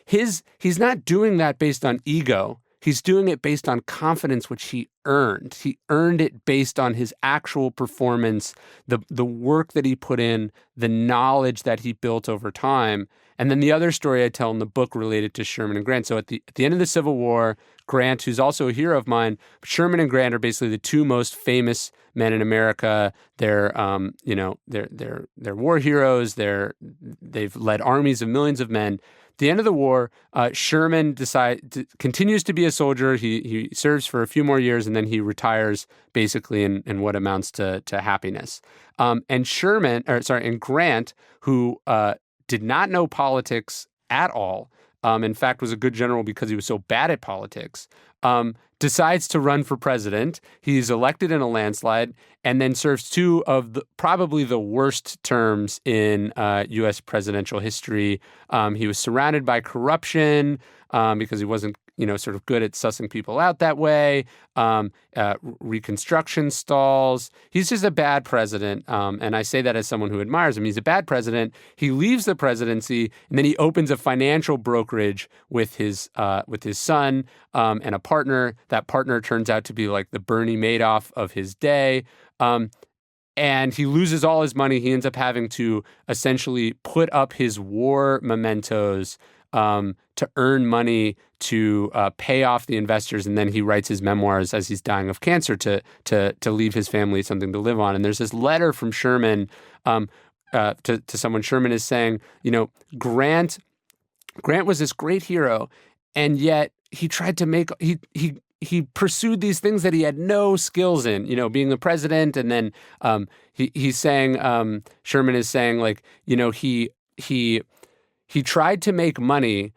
He's not doing that based on ego. He's doing it based on confidence, which he earned. He earned it based on his actual performance, the work that he put in, the knowledge that he built over time. And then the other story I tell in the book related to Sherman and Grant. So at the end of the Civil War, Grant, who's also a hero of mine, Sherman and Grant are basically the two most famous men in America. They're war heroes. They've led armies of millions of men. At the end of the war, Sherman continues to be a soldier. He serves for a few more years, and then he retires basically in what amounts to happiness. And Grant, who did not know politics at all, in fact was a good general because he was so bad at politics, decides to run for president. He's elected in a landslide and then serves two of probably the worst terms in U.S. presidential history. He was surrounded by corruption because he wasn't sort of good at sussing people out that way. Reconstruction stalls. He's just a bad president. And I say that as someone who admires him. He's a bad president. He leaves the presidency, and then he opens a financial brokerage with his son and a partner. That partner turns out to be like the Bernie Madoff of his day. And he loses all his money. He ends up having to essentially put up his war mementos to earn money to pay off the investors, and then he writes his memoirs as he's dying of cancer to leave his family something to live on. And there's this letter from Sherman to someone. Sherman is saying, Grant was this great hero, and yet he tried to make he pursued these things that he had no skills in, being the president. And then he's saying, Sherman is saying, like, he tried to make money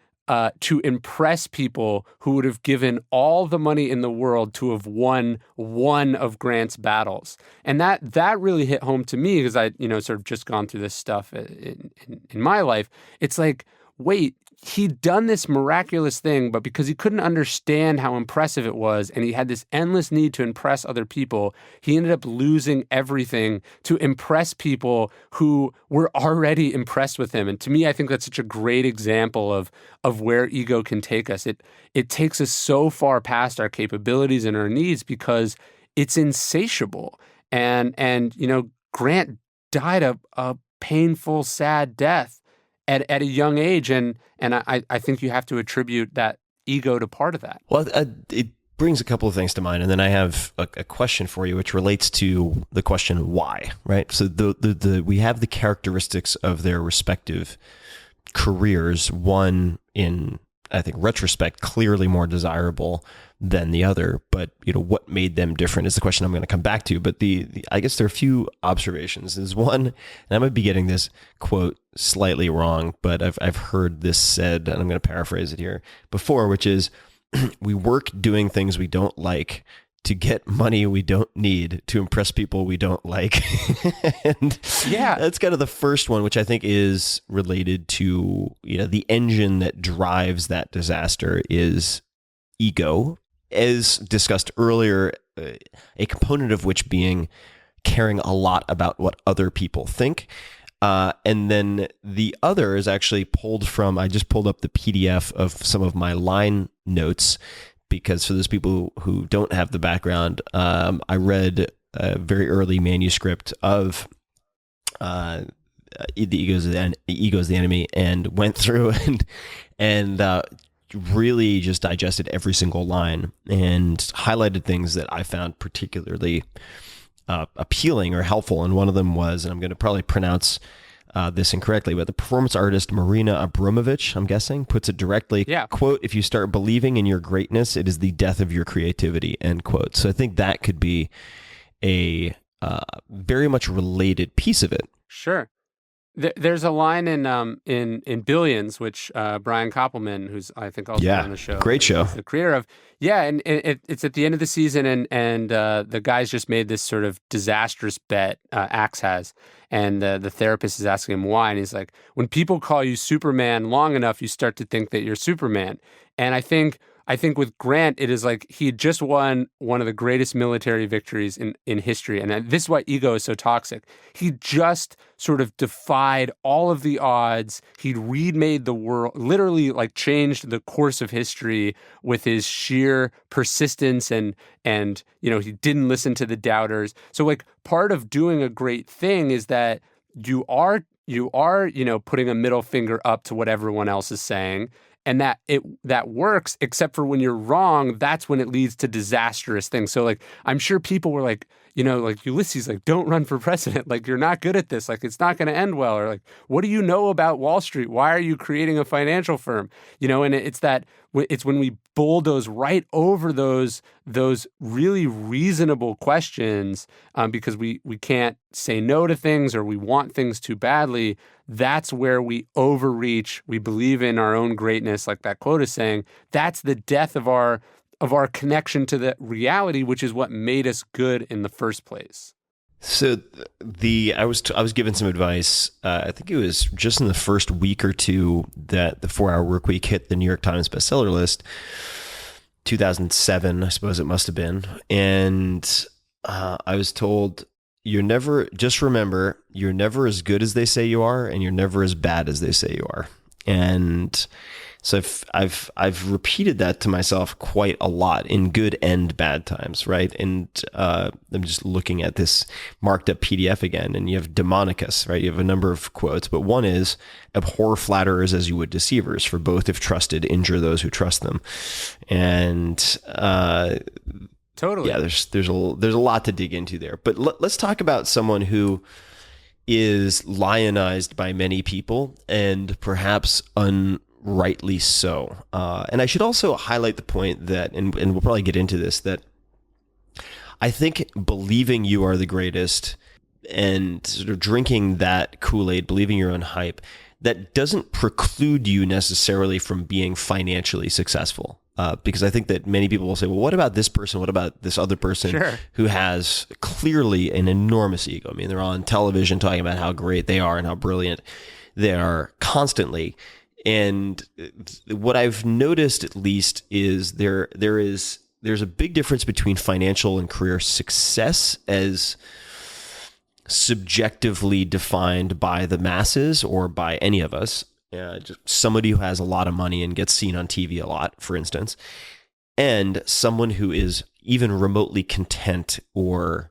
to impress people who would have given all the money in the world to have won one of Grant's battles. And that really hit home to me because I, sort of just gone through this stuff in my life. It's like, wait, he'd done this miraculous thing, but because he couldn't understand how impressive it was, and he had this endless need to impress other people, he ended up losing everything to impress people who were already impressed with him. And to me, I think that's such a great example of where ego can take us. It takes us so far past our capabilities and our needs because it's insatiable. And Grant died a painful, sad death at a young age, and I think you have to attribute that ego to part of that. Well, it brings a couple of things to mind, and then I have a question for you, which relates to the question why, right? So we have the characteristics of their respective careers. One, in I think retrospect, clearly more desirable than the other, but what made them different is the question I'm going to come back to. But I guess there are a few observations. There's one, and I might be getting this quote slightly wrong, but I've heard this said, and I'm going to paraphrase it here before, which is, we work doing things we don't like to get money we don't need to impress people we don't like. And yeah, that's kind of the first one, which I think is related to, the engine that drives that disaster is ego, as discussed earlier, a component of which being caring a lot about what other people think. And then the other is actually pulled from, I just pulled up the PDF of some of my line notes, because for those people who don't have the background, I read a very early manuscript of The Ego is the Enemy, and went through and really just digested every single line and highlighted things that I found particularly appealing or helpful. And one of them was, and I'm going to probably pronounce this incorrectly, but the performance artist Marina Abramović, I'm guessing, puts it directly, quote, "If you start believing in your greatness, it is the death of your creativity," end quote. So I think that could be a very much related piece of it. Sure. There's a line in Billions, which Brian Koppelman, who's I think also on the show, great show, the creator of, and it's at the end of the season, and the guys just made this sort of disastrous bet, Axe has, and the therapist is asking him why, and he's like, when people call you Superman long enough, you start to think that you're Superman. And I think with Grant, it is like he had just won one of the greatest military victories in history. And this is why ego is so toxic. He just sort of defied all of the odds. He'd remade the world, literally like changed the course of history with his sheer persistence and he didn't listen to the doubters. So like part of doing a great thing is that you are putting a middle finger up to what everyone else is saying. And that works, except for when you're wrong, that's when it leads to disastrous things. So like, I'm sure people were like, like Ulysses, like, don't run for president. Like, you're not good at this. Like, it's not going to end well. Or like, what do you know about Wall Street? Why are you creating a financial firm? And it's when we bulldoze right over those really reasonable questions because we can't say no to things or we want things too badly. That's where we overreach. We believe in our own greatness, like that quote is saying. That's the death of our connection to the reality, which is what made us good in the first place. So I was given some advice. I think it was just in the first week or two that the 4-Hour Workweek hit the New York Times bestseller list. 2007, I suppose it must have been. And I was told, just remember, you're never as good as they say you are, and you're never as bad as they say you are. And so I've repeated that to myself quite a lot in good and bad times, right? And I'm just looking at this marked up PDF again, and you have Demonicus, right? You have a number of quotes, but one is, abhor flatterers as you would deceivers, for both, if trusted, injure those who trust them. And totally, yeah, there's a lot to dig into there. But let's talk about someone who is lionized by many people, and perhaps rightly so. And I should also highlight the point that, and we'll probably get into this, that I think believing you are the greatest and sort of drinking that Kool-Aid, believing your own hype, that doesn't preclude you necessarily from being financially successful. Because I think that many people will say, well, what about this person? What about this other person who has clearly an enormous ego? I mean, they're on television talking about how great they are and how brilliant they are constantly. And what I've noticed, at least, is there's a big difference between financial and career success as subjectively defined by the masses or by any of us. Just somebody who has a lot of money and gets seen on TV a lot, for instance, and someone who is even remotely content or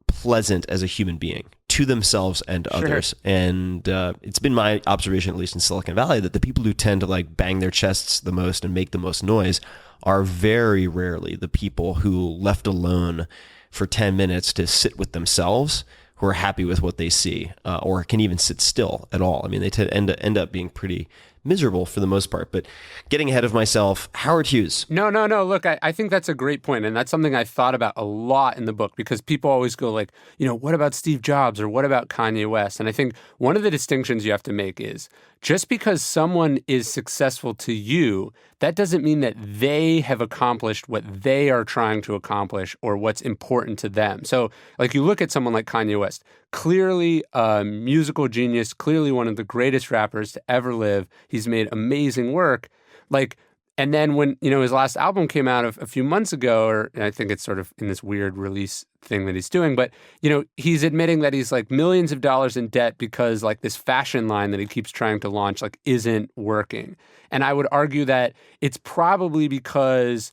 pleasant as a human being to themselves and others. And it's been my observation, at least in Silicon Valley, that the people who tend to like bang their chests the most and make the most noise are very rarely the people who, left alone for 10 minutes to sit with themselves, who are happy with what they see, or can even sit still at all. I mean, they end up being pretty miserable for the most part. But getting ahead of myself, Howard Hughes. No. Look, I think that's a great point. And that's something I thought about a lot in the book, because people always go like, what about Steve Jobs or what about Kanye West? And I think one of the distinctions you have to make is, just because someone is successful to you, that doesn't mean that they have accomplished what they are trying to accomplish or what's important to them. So like, you look at someone like Kanye West, clearly a musical genius, clearly one of the greatest rappers to ever live. He's made amazing work. And then when, his last album came out a few months ago, or I think it's sort of in this weird release thing that he's doing, but, he's admitting that he's like millions of dollars in debt because like this fashion line that he keeps trying to launch like isn't working. And I would argue that it's probably because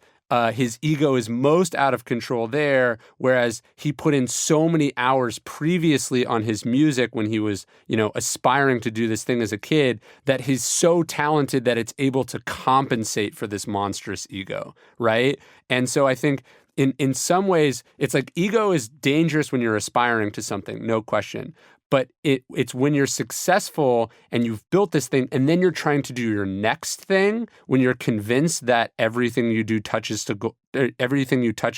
his ego is most out of control there, whereas he put in so many hours previously on his music when he was, aspiring to do this thing as a kid, that he's so talented that it's able to compensate for this monstrous ego, right? And so I think in some ways, it's like ego is dangerous when you're aspiring to something, no question. But it's when you're successful and you've built this thing and then you're trying to do your next thing, when you're convinced that everything you touch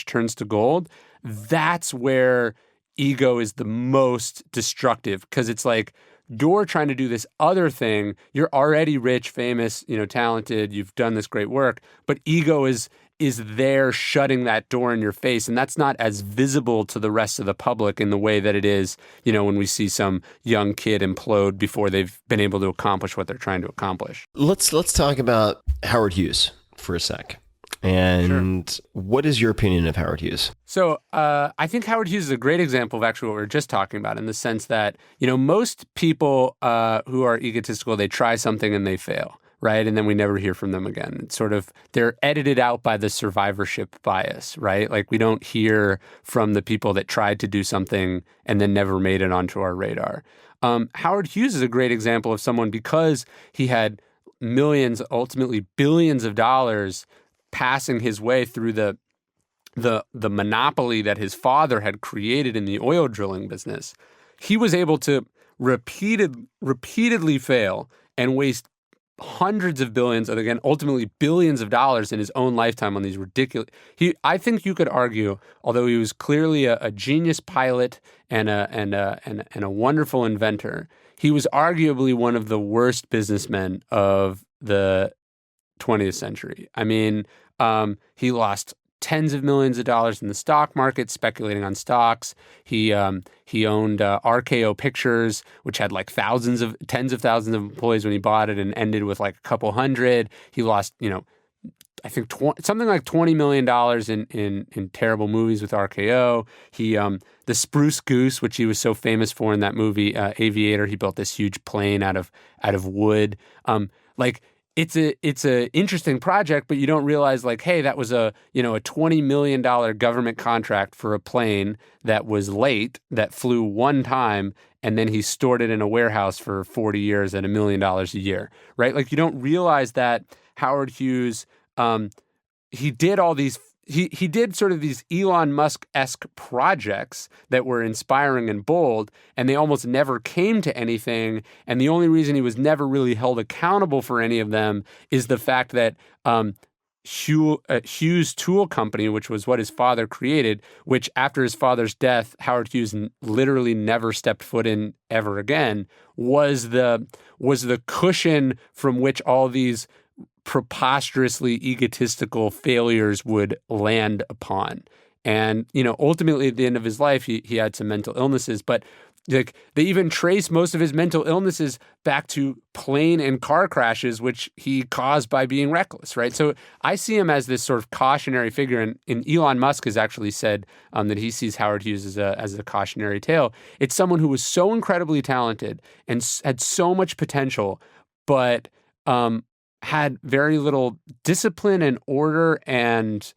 turns to gold, that's where ego is the most destructive, because it's like you're trying to do this other thing. You're already rich, famous, talented. You've done this great work, but ego is there shutting that door in your face. And that's not as visible to the rest of the public in the way that it is, when we see some young kid implode before they've been able to accomplish what they're trying to accomplish. Let's talk about Howard Hughes for a sec. And What is your opinion of Howard Hughes? So I think Howard Hughes is a great example of actually what we were just talking about, in the sense that, most people who are egotistical, they try something and they fail. Right. And then we never hear from them again. It's sort of, they're edited out by the survivorship bias, right? Like, we don't hear from the people that tried to do something and then never made it onto our radar. Howard Hughes is a great example of someone, because he had millions, ultimately billions of dollars passing his way through the monopoly that his father had created in the oil drilling business. He was able to repeatedly fail and waste hundreds of billions, and again, ultimately billions of dollars in his own lifetime on these ridiculous. I think you could argue, although he was clearly a genius pilot and a wonderful inventor, he was arguably one of the worst businessmen of the 20th century. I mean, he lost tens of millions of dollars in the stock market speculating on stocks. He owned RKO Pictures, which had like tens of thousands of employees when he bought it, and ended with like a couple hundred. He lost, I think something like $20 million in terrible movies with RKO. He the Spruce Goose, which he was so famous for in that movie Aviator. He built this huge plane out of wood. It's a interesting project, but you don't realize like, hey, that was a $20 million government contract for a plane that was late, that flew one time, and then he stored it in a warehouse for 40 years at $1 million a year, right? Like you don't realize that Howard Hughes, he did all these. He did sort of these Elon Musk-esque projects that were inspiring and bold, and they almost never came to anything. And the only reason he was never really held accountable for any of them is the fact that Hughes Tool Company, which was what his father created, which after his father's death, Howard Hughes literally never stepped foot in ever again, was the cushion from which all these preposterously egotistical failures would land upon. And, ultimately at the end of his life, he had some mental illnesses, but like they even trace most of his mental illnesses back to plane and car crashes, which he caused by being reckless, right? So I see him as this sort of cautionary figure, and Elon Musk has actually said that he sees Howard Hughes as a cautionary tale. It's someone who was so incredibly talented and had so much potential, but had very little discipline and order and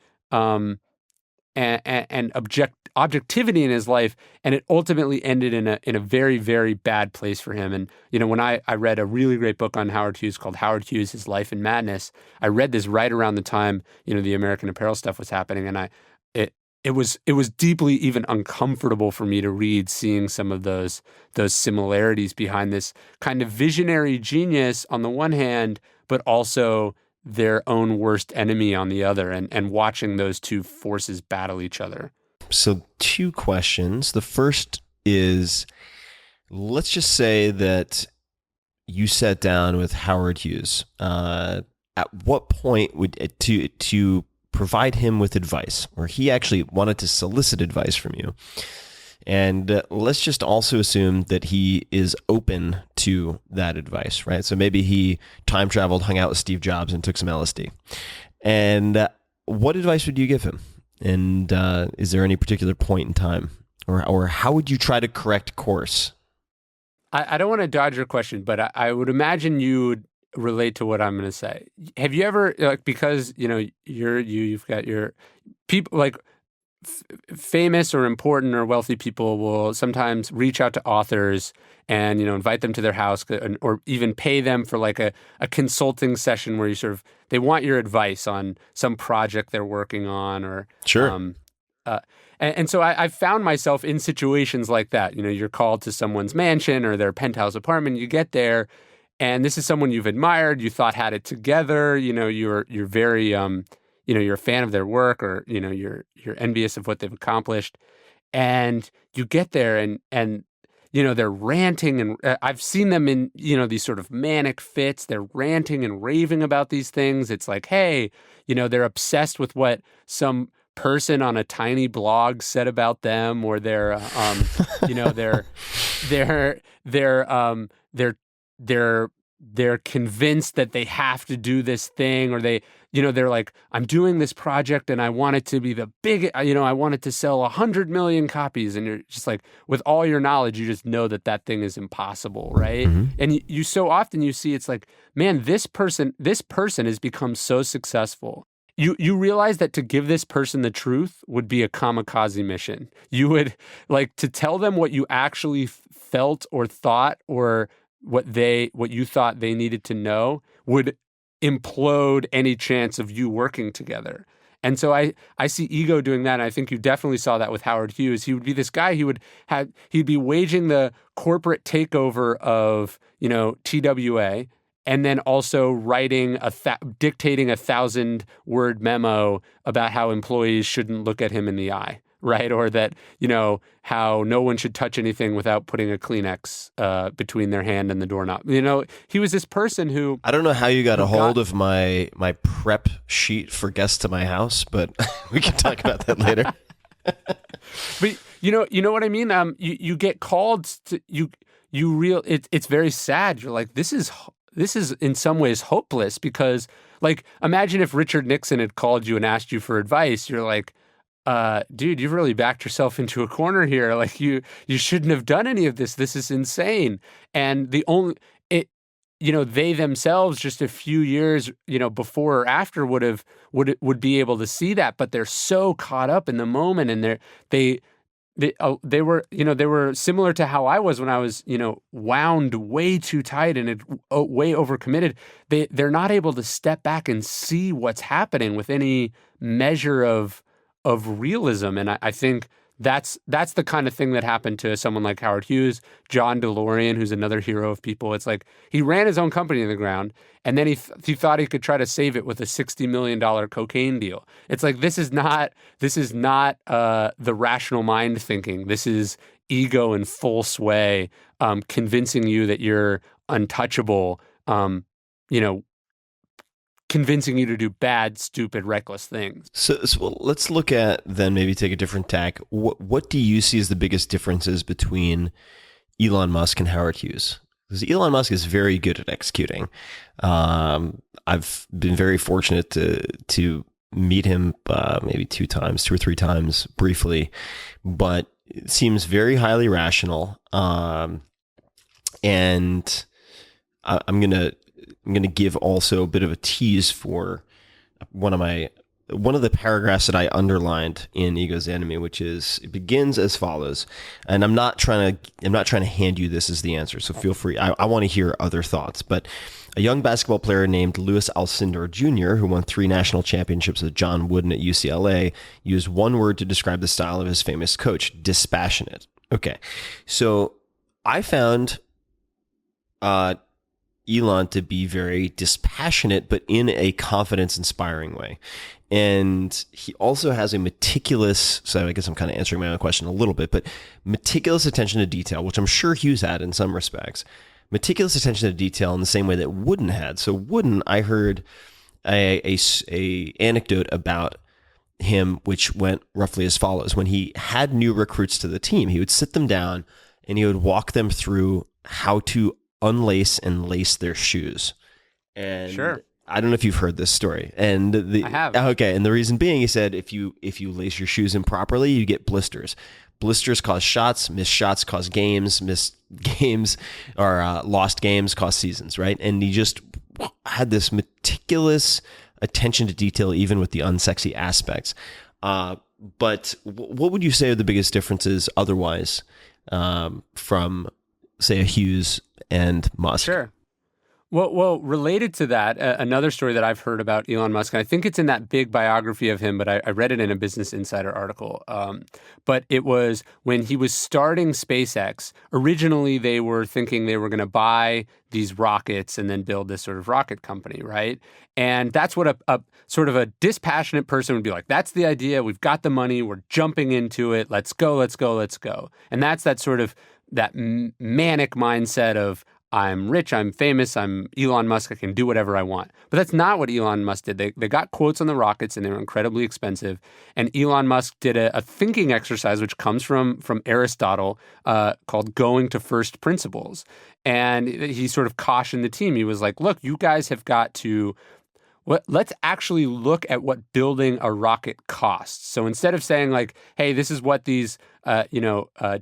objectivity in his life, and it ultimately ended in a very, very bad place for him. And when I read a really great book on Howard Hughes called Howard Hughes: His Life in Madness, I read this right around the time the American Apparel stuff was happening, and it was deeply even uncomfortable for me to read, seeing some of those similarities behind this kind of visionary genius on the one hand, but also their own worst enemy on the other, and watching those two forces battle each other. So 2 questions. The first is, let's just say that you sat down with Howard Hughes. At what point would to provide him with advice, or he actually wanted to solicit advice from you? And let's just also assume that he is open to that advice, right? So maybe he time traveled, hung out with Steve Jobs, and took some LSD. And what advice would you give him? And is there any particular point in time? Or how would you try to correct course? I don't want to dodge your question, but I would imagine you would relate to what I'm going to say. Have you ever, because, you've got your people, like, famous or important or wealthy people will sometimes reach out to authors and invite them to their house, or even pay them for like a consulting session where they want your advice on some project they're working on, or sure. And so I've found myself in situations like that. You're called to someone's mansion or their penthouse apartment. You get there, and this is someone you've admired, you thought had it together. You're very you're a fan of their work, or you're envious of what they've accomplished, and you get there and they're ranting, and I've seen them in these sort of manic fits. They're ranting and raving about these things. It's like, hey, they're obsessed with what some person on a tiny blog said about them, or they're they're convinced that they have to do this thing, or they're like, I'm doing this project and I want it to be the big, I want it to sell 100 million copies. And you're just like, with all your knowledge, you just know that thing is impossible, right? Mm-hmm. And you so often you see, it's like, man, this person has become so successful. You realize that to give this person the truth would be a kamikaze mission. You would, like, to tell them what you actually felt or thought, or what you thought they needed to know, would implode any chance of you working together. And so I see ego doing that, and I think you definitely saw that with Howard Hughes. He would be this guy, he'd be waging the corporate takeover of, TWA, and then also writing dictating 1,000-word memo about how employees shouldn't look at him in the eye, right? Or that, how no one should touch anything without putting a Kleenex between their hand and the doorknob. He was this person who... I don't know how you got a hold of my prep sheet for guests to my house, but we can talk about that later. But you know what I mean? You get called to... It's very sad. You're like, this is this is in some ways hopeless because, like, imagine if Richard Nixon had called you and asked you for advice. You're like, dude, you've really backed yourself into a corner here. Like, you shouldn't have done any of this. This is insane. And they themselves just a few years, before or after would be able to see that, but they're so caught up in the moment, and they were similar to how I was when I was, wound way too tight and way overcommitted. They're not able to step back and see what's happening with any measure of realism. And I think that's the kind of thing that happened to someone like Howard Hughes, John DeLorean, who's another hero of people. It's like he ran his own company in the ground, and then he thought he could try to save it with a $60 million cocaine deal. It's like this is not the rational mind thinking. This is ego in full sway, convincing you that you're untouchable. Convincing you to do bad, stupid, reckless things. So let's look at then maybe take a different tack. What do you see as the biggest differences between Elon Musk and Howard Hughes? Because Elon Musk is very good at executing. I've been very fortunate to meet him maybe 2 or 3 times briefly, but it seems very highly rational. And I'm gonna give also a bit of a tease for one of the paragraphs that I underlined in Ego's Enemy, which is it begins as follows. And I'm not trying to hand you this as the answer, so feel free. I want to hear other thoughts. But a young basketball player named Louis Alcindor Jr., who won 3 national championships with John Wooden at UCLA, used one word to describe the style of his famous coach: dispassionate. Okay, so I found Elon to be very dispassionate, but in a confidence-inspiring way. And he also has a meticulous, so I guess I'm kind of answering my own question a little bit, but meticulous attention to detail, which I'm sure Hughes had in some respects. Meticulous attention to detail in the same way that Wooden had. So Wooden, I heard a anecdote about him, which went roughly as follows. When he had new recruits to the team, he would sit them down and he would walk them through how to unlace and lace their shoes. And sure. I don't know if you've heard this story. And I have. Okay, and the reason being, he said, if you lace your shoes improperly, you get blisters. Blisters cause shots, missed shots cause games, missed games or lost games cause seasons, right? And he just had this meticulous attention to detail, even with the unsexy aspects. But what would you say are the biggest differences otherwise from, say, a Hughes and Musk? Sure. Well, related to that, another story that I've heard about Elon Musk, and I think it's in that big biography of him, but I read it in a Business Insider article. But it was when he was starting SpaceX. Originally, they were thinking they were going to buy these rockets and then build this sort of rocket company, right? And that's what a sort of a dispassionate person would be like. That's the idea. We've got the money. We're jumping into it. Let's go, let's go, let's go. And that's that sort of that manic mindset of, I'm rich, I'm famous, I'm Elon Musk, I can do whatever I want. But that's not what Elon Musk did. They got quotes on the rockets and they were incredibly expensive. And Elon Musk did a thinking exercise, which comes from Aristotle, called going to first principles. And he sort of cautioned the team. He was like, look, you guys have got to... let's actually look at what building a rocket costs. So instead of saying like, hey, this is what these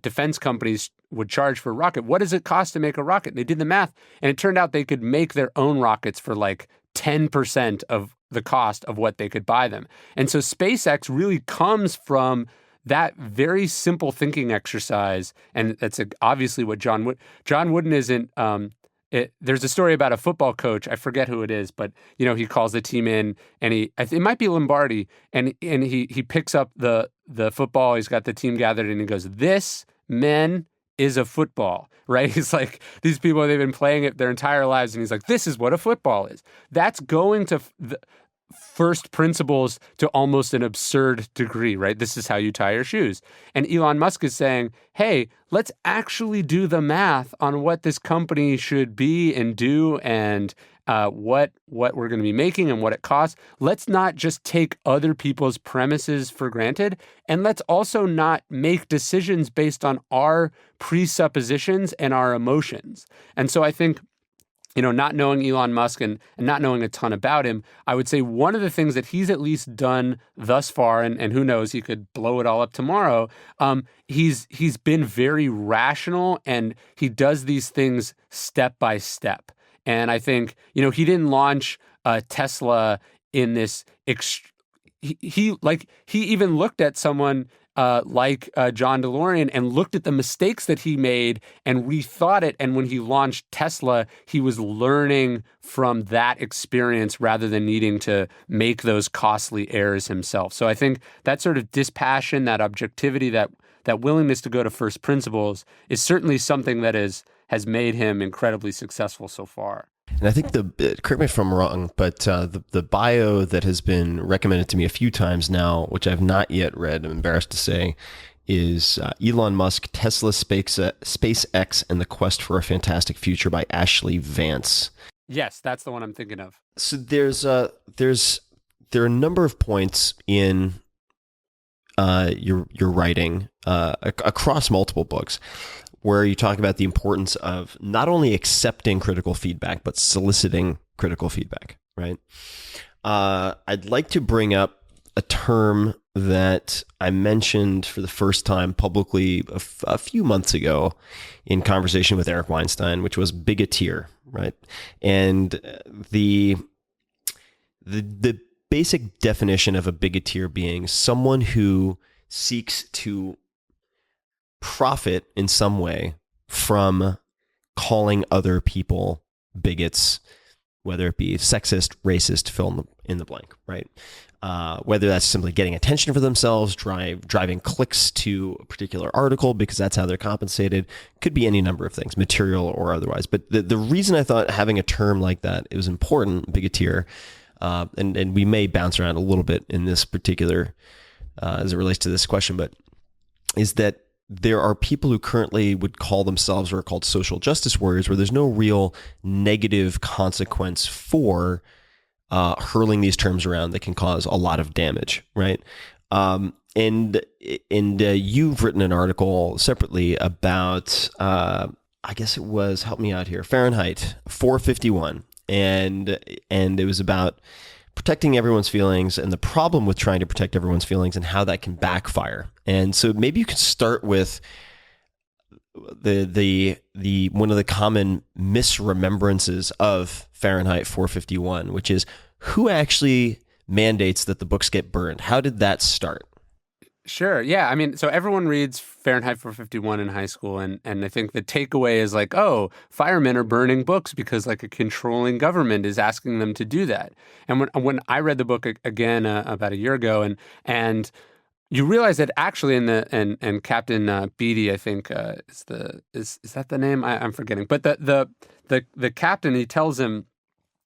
defense companies would charge for a rocket, what does it cost to make a rocket? And they did the math, and it turned out they could make their own rockets for like 10% of the cost of what they could buy them. And so SpaceX really comes from that very simple thinking exercise, and that's obviously what John Wooden isn't. There's a story about a football coach. I forget who it is, but he calls the team in, and it might be Lombardi, and he picks up the football. He's got the team gathered, and he goes, "This, men, is a football," right? He's like, these people, they've been playing it their entire lives, and he's like, this is what a football is. That's going to first principles to almost an absurd degree, right? This is how you tie your shoes. And Elon Musk is saying, hey, let's actually do the math on what this company should be and do, and what we're going to be making and what it costs. Let's not just take other people's premises for granted, and let's also not make decisions based on our presuppositions and our emotions. And so I think not knowing Elon Musk and not knowing a ton about him, I would say one of the things that he's at least done thus far, and who knows, he could blow it all up tomorrow. He's been very rational, and he does these things step by step. And I think, he didn't launch Tesla in this. He even looked at someone like John DeLorean and looked at the mistakes that he made and rethought it. And when he launched Tesla, he was learning from that experience rather than needing to make those costly errors himself. So I think that sort of dispassion, that objectivity, that willingness to go to first principles is certainly something that has made him incredibly successful so far. And I think correct me if I'm wrong, but the bio that has been recommended to me a few times now, which I've not yet read, I'm embarrassed to say, is Elon Musk, Tesla, SpaceX, and the Quest for a Fantastic Future by Ashley Vance. Yes, that's the one I'm thinking of. So there are a number of points in your writing across multiple books where you talk about the importance of not only accepting critical feedback, but soliciting critical feedback, right? I'd like to bring up a term that I mentioned for the first time publicly a few months ago in conversation with Eric Weinstein, which was bigoteer, right? And the basic definition of a bigoteer being someone who seeks to profit in some way from calling other people bigots, whether it be sexist, racist, fill in the blank, right? Whether that's simply getting attention for themselves, driving clicks to a particular article because that's how they're compensated, could be any number of things, material or otherwise. But the reason I thought having a term like that, it was important, bigoteer, and we may bounce around a little bit in this particular, as it relates to this question, but is that there are people who currently would call themselves or are called social justice warriors where there's no real negative consequence for hurling these terms around that can cause a lot of damage, right? And you've written an article separately about, I guess it was, help me out here, Fahrenheit 451. And it was about protecting everyone's feelings and the problem with trying to protect everyone's feelings and how that can backfire. And so maybe you could start with the one of the common misremembrances of Fahrenheit 451, which is who actually mandates that the books get burned? How did that start? Sure. Yeah. I mean, so everyone reads Fahrenheit 451 in high school, and I think the takeaway is like, oh, firemen are burning books because like a controlling government is asking them to do that. And when I read the book again about a year ago, and you realize that actually and Captain Beatty, I think is that the name? I'm forgetting. But the captain, he tells him,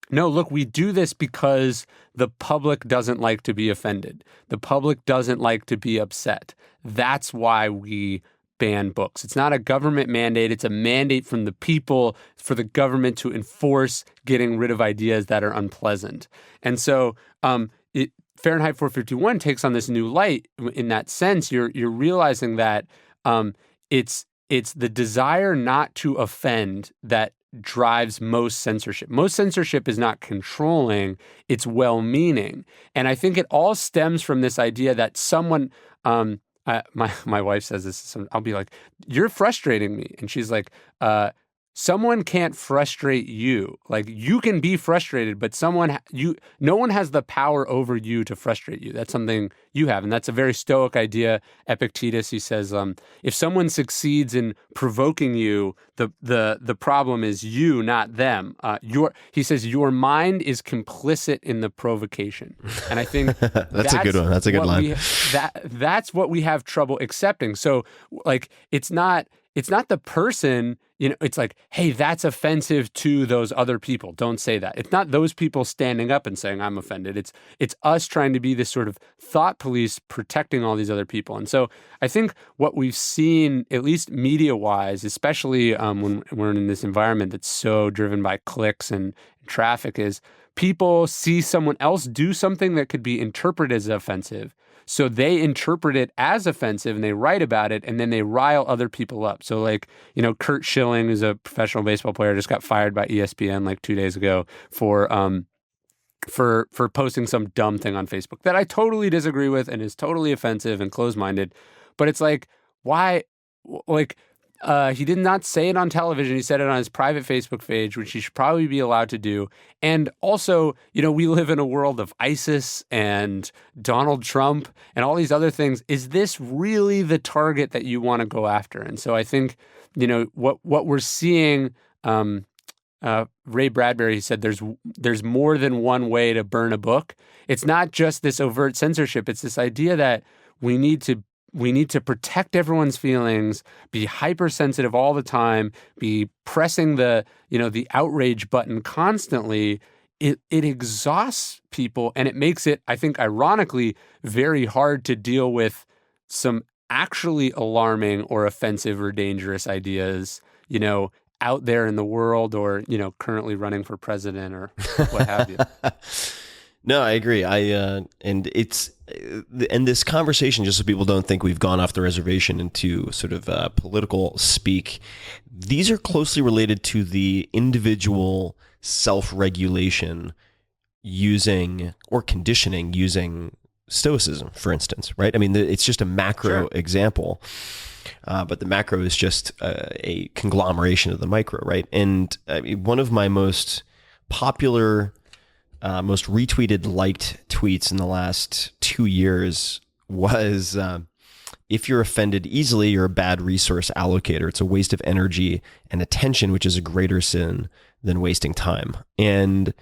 no, look, we do this because the public doesn't like to be offended. The public doesn't like to be upset. That's why we ban books. It's not a government mandate. It's a mandate from the people for the government to enforce getting rid of ideas that are unpleasant. And so Fahrenheit 451 takes on this new light. In that sense, you're realizing that it's the desire not to offend that drives most censorship. Most censorship is not controlling, it's well-meaning. And I think it all stems from this idea that someone, my wife says this, I'll be like, you're frustrating me. And she's like, someone can't frustrate you. Like you can be frustrated, but no one has the power over you to frustrate you. That's something you have. And that's a very Stoic idea. Epictetus, he says, if someone succeeds in provoking you, the problem is you, not them. He says, your mind is complicit in the provocation. And I think that's a good one. That's a good line. That's what we have trouble accepting. So like, it's not the person, it's like, hey, that's offensive to those other people. Don't say that. It's not those people standing up and saying, I'm offended. It's us trying to be this sort of thought police protecting all these other people. And so I think what we've seen, at least media-wise, especially when we're in this environment that's so driven by clicks and traffic, is people see someone else do something that could be interpreted as offensive. So they interpret it as offensive and they write about it, and then they rile other people up. So like, Kurt Schilling, who's a professional baseball player, just got fired by ESPN like 2 days ago for posting some dumb thing on Facebook that I totally disagree with and is totally offensive and closed-minded. But it's like, why? Like, he did not say it on television. He said it on his private Facebook page, which he should probably be allowed to do. And also, we live in a world of ISIS and Donald Trump and all these other things. Is this really the target that you want to go after? And so I think, what we're seeing, Ray Bradbury said there's more than one way to burn a book. It's not just this overt censorship. It's this idea that we need to protect everyone's feelings, be hypersensitive all the time, be pressing the outrage button constantly. It exhausts people, and it makes it, I think, ironically, very hard to deal with some actually alarming or offensive or dangerous ideas, out there in the world, or, currently running for president or what have you. No, I agree. And this conversation, just so people don't think we've gone off the reservation into sort of political speak, these are closely related to the individual self-regulation using or conditioning using stoicism, for instance, right? I mean, it's just a macro example, but the macro is just a conglomeration of the micro, right? And one of my most popular most retweeted, liked tweets in the last 2 years was, if you're offended easily, you're a bad resource allocator. It's a waste of energy and attention, which is a greater sin than wasting time. And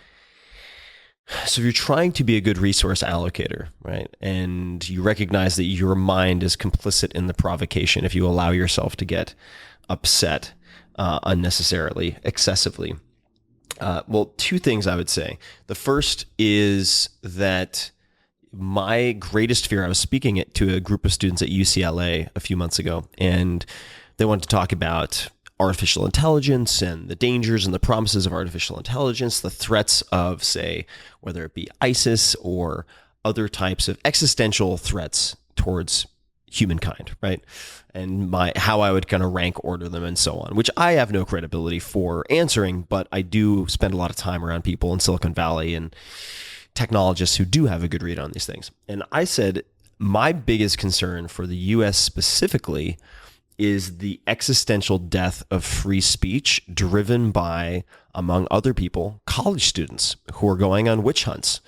so if you're trying to be a good resource allocator, right, and you recognize that your mind is complicit in the provocation if you allow yourself to get upset unnecessarily, excessively, well, two things I would say. The first is that my greatest fear, I was speaking to a group of students at UCLA a few months ago, and they wanted to talk about artificial intelligence and the dangers and the promises of artificial intelligence, the threats of, say, whether it be ISIS or other types of existential threats towards humankind, right? And how I would kind of rank order them and so on, which I have no credibility for answering, but I do spend a lot of time around people in Silicon Valley and technologists who do have a good read on these things. And I said, my biggest concern for the US specifically is the existential death of free speech driven by, among other people, college students who are going on witch hunts.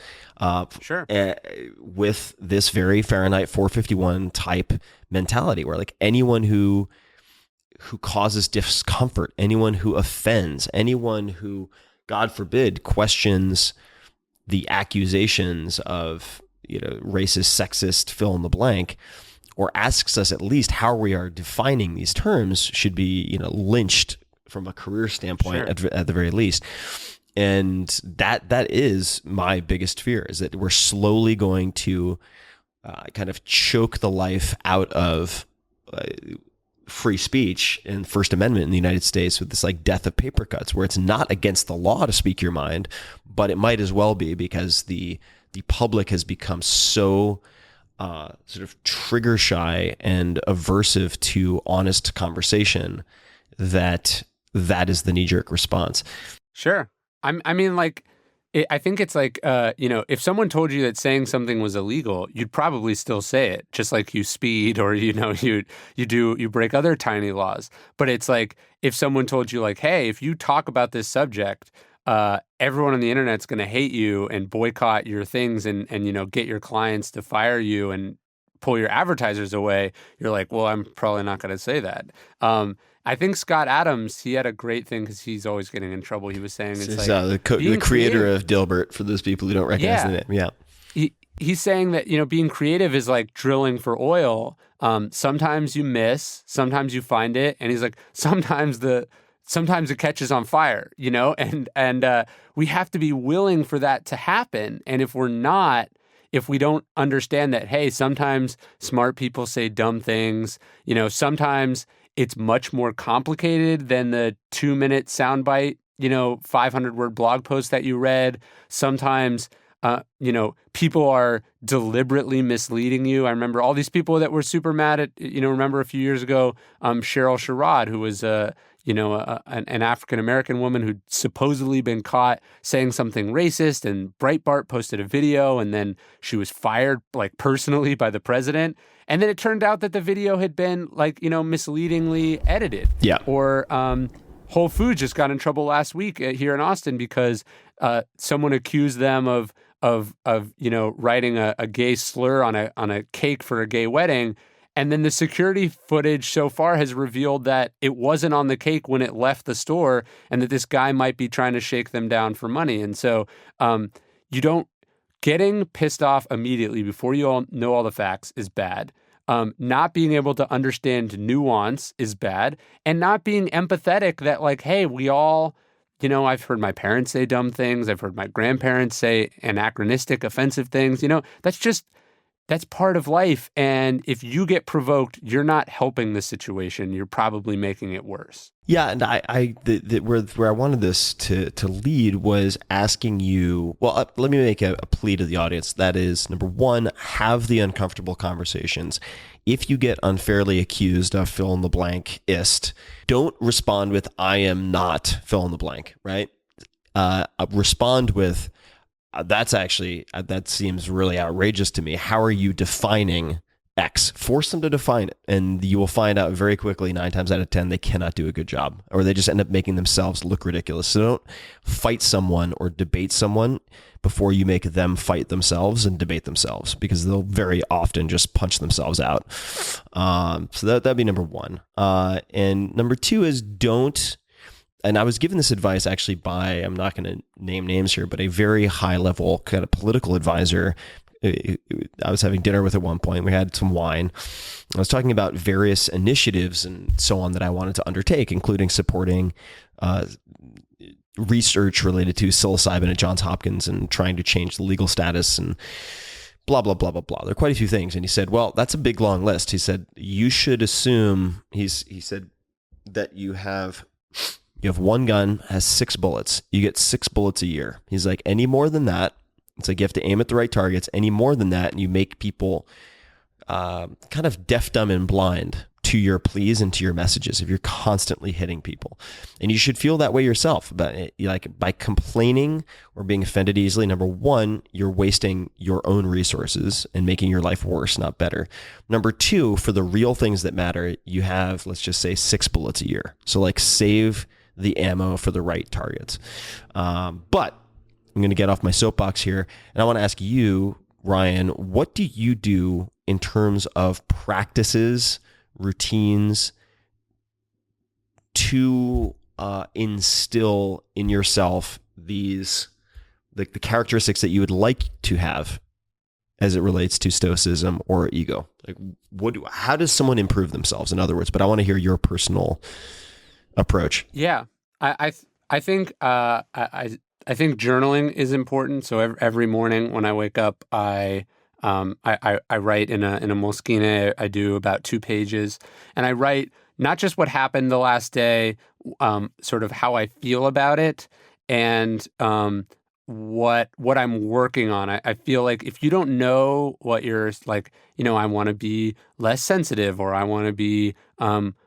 With this very Fahrenheit 451 type mentality, where like anyone who causes discomfort, anyone who offends, anyone who, God forbid, questions the accusations of racist, sexist, fill in the blank, or asks us at least how we are defining these terms, should be lynched from a career standpoint at the very least. And that is my biggest fear, is that we're slowly going to kind of choke the life out of free speech and First Amendment in the United States with this like death of paper cuts, where it's not against the law to speak your mind, but it might as well be, because the public has become so sort of trigger shy and aversive to honest conversation that is the knee-jerk response. Sure. I mean, like, I think it's like, if someone told you that saying something was illegal, you'd probably still say it, just like you speed or, you break other tiny laws. But it's like, if someone told you like, hey, if you talk about this subject, everyone on the internet's going to hate you and boycott your things and get your clients to fire you and pull your advertisers away, you're like, well, I'm probably not going to say that. I think Scott Adams, he had a great thing, because he's always getting in trouble. He was saying the creator of Dilbert, for those people who don't recognize the name. Yeah. He's saying that, being creative is like drilling for oil. Sometimes you miss, sometimes you find it. And he's like, sometimes it catches on fire, and we have to be willing for that to happen. And if we don't understand that, hey, sometimes smart people say dumb things, sometimes it's much more complicated than the 2-minute soundbite 500-word blog post that you read. Sometimes, people are deliberately misleading you. I remember all these people that were super mad at, remember a few years ago, Cheryl Sherrod, who was an African-American woman who'd supposedly been caught saying something racist, and Breitbart posted a video, and then she was fired, personally by the president. And then it turned out that the video had been, misleadingly edited. Yeah. Or Whole Foods just got in trouble last week here in Austin because someone accused them of writing a gay slur on a cake for a gay wedding. And then the security footage so far has revealed that it wasn't on the cake when it left the store, and that this guy might be trying to shake them down for money. And so getting pissed off immediately before you all know all the facts is bad. Not being able to understand nuance is bad. And not being empathetic that hey, we all, I've heard my parents say dumb things. I've heard my grandparents say anachronistic, offensive things. That's part of life. And if you get provoked, you're not helping the situation. You're probably making it worse. Yeah, and where I wanted this to lead was asking you. Well, let me make a plea to the audience. That is, number one, have the uncomfortable conversations. If you get unfairly accused of fill in the blank-ist, don't respond with "I am not fill in the blank." Right? Respond with, that seems really outrageous to me. How are you defining X? Force them to define it, and you will find out very quickly, 9 times out of 10, they cannot do a good job, or they just end up making themselves look ridiculous. So don't fight someone or debate someone before you make them fight themselves and debate themselves, because they'll very often just punch themselves out. So that'd be number one. And number two is don't. And I was given this advice actually by, I'm not going to name names here, but a very high level kind of political advisor. I was having dinner with at one point. We had some wine. I was talking about various initiatives and so on that I wanted to undertake, including supporting research related to psilocybin at Johns Hopkins and trying to change the legal status and blah, blah, blah, blah, blah. There are quite a few things. And he said, well, that's a big, long list. He said, you should assume, he said that you have one gun, has 6 bullets. You get 6 bullets a year. He's like, any more than that, it's like you have to aim at the right targets. Any more than that, and you make people kind of deaf, dumb, and blind to your pleas and to your messages if you're constantly hitting people. And you should feel that way yourself. But by complaining or being offended easily, number one, you're wasting your own resources and making your life worse, not better. Number two, for the real things that matter, you have, let's just say, 6 bullets a year. So save the ammo for the right targets. But I'm going to get off my soapbox here, and I want to ask you, Ryan, what do you do in terms of practices, routines to instill in yourself these the characteristics that you would like to have as it relates to stoicism or ego? How does someone improve themselves, in other words? But I want to hear your personal approach. Yeah, I think I think journaling is important. So every morning when I wake up, I write in a Moleskine. I do about 2 pages, and I write not just what happened the last day, sort of how I feel about it, and what I'm working on. I feel like if you don't know what you're I want to be less sensitive, or I want to be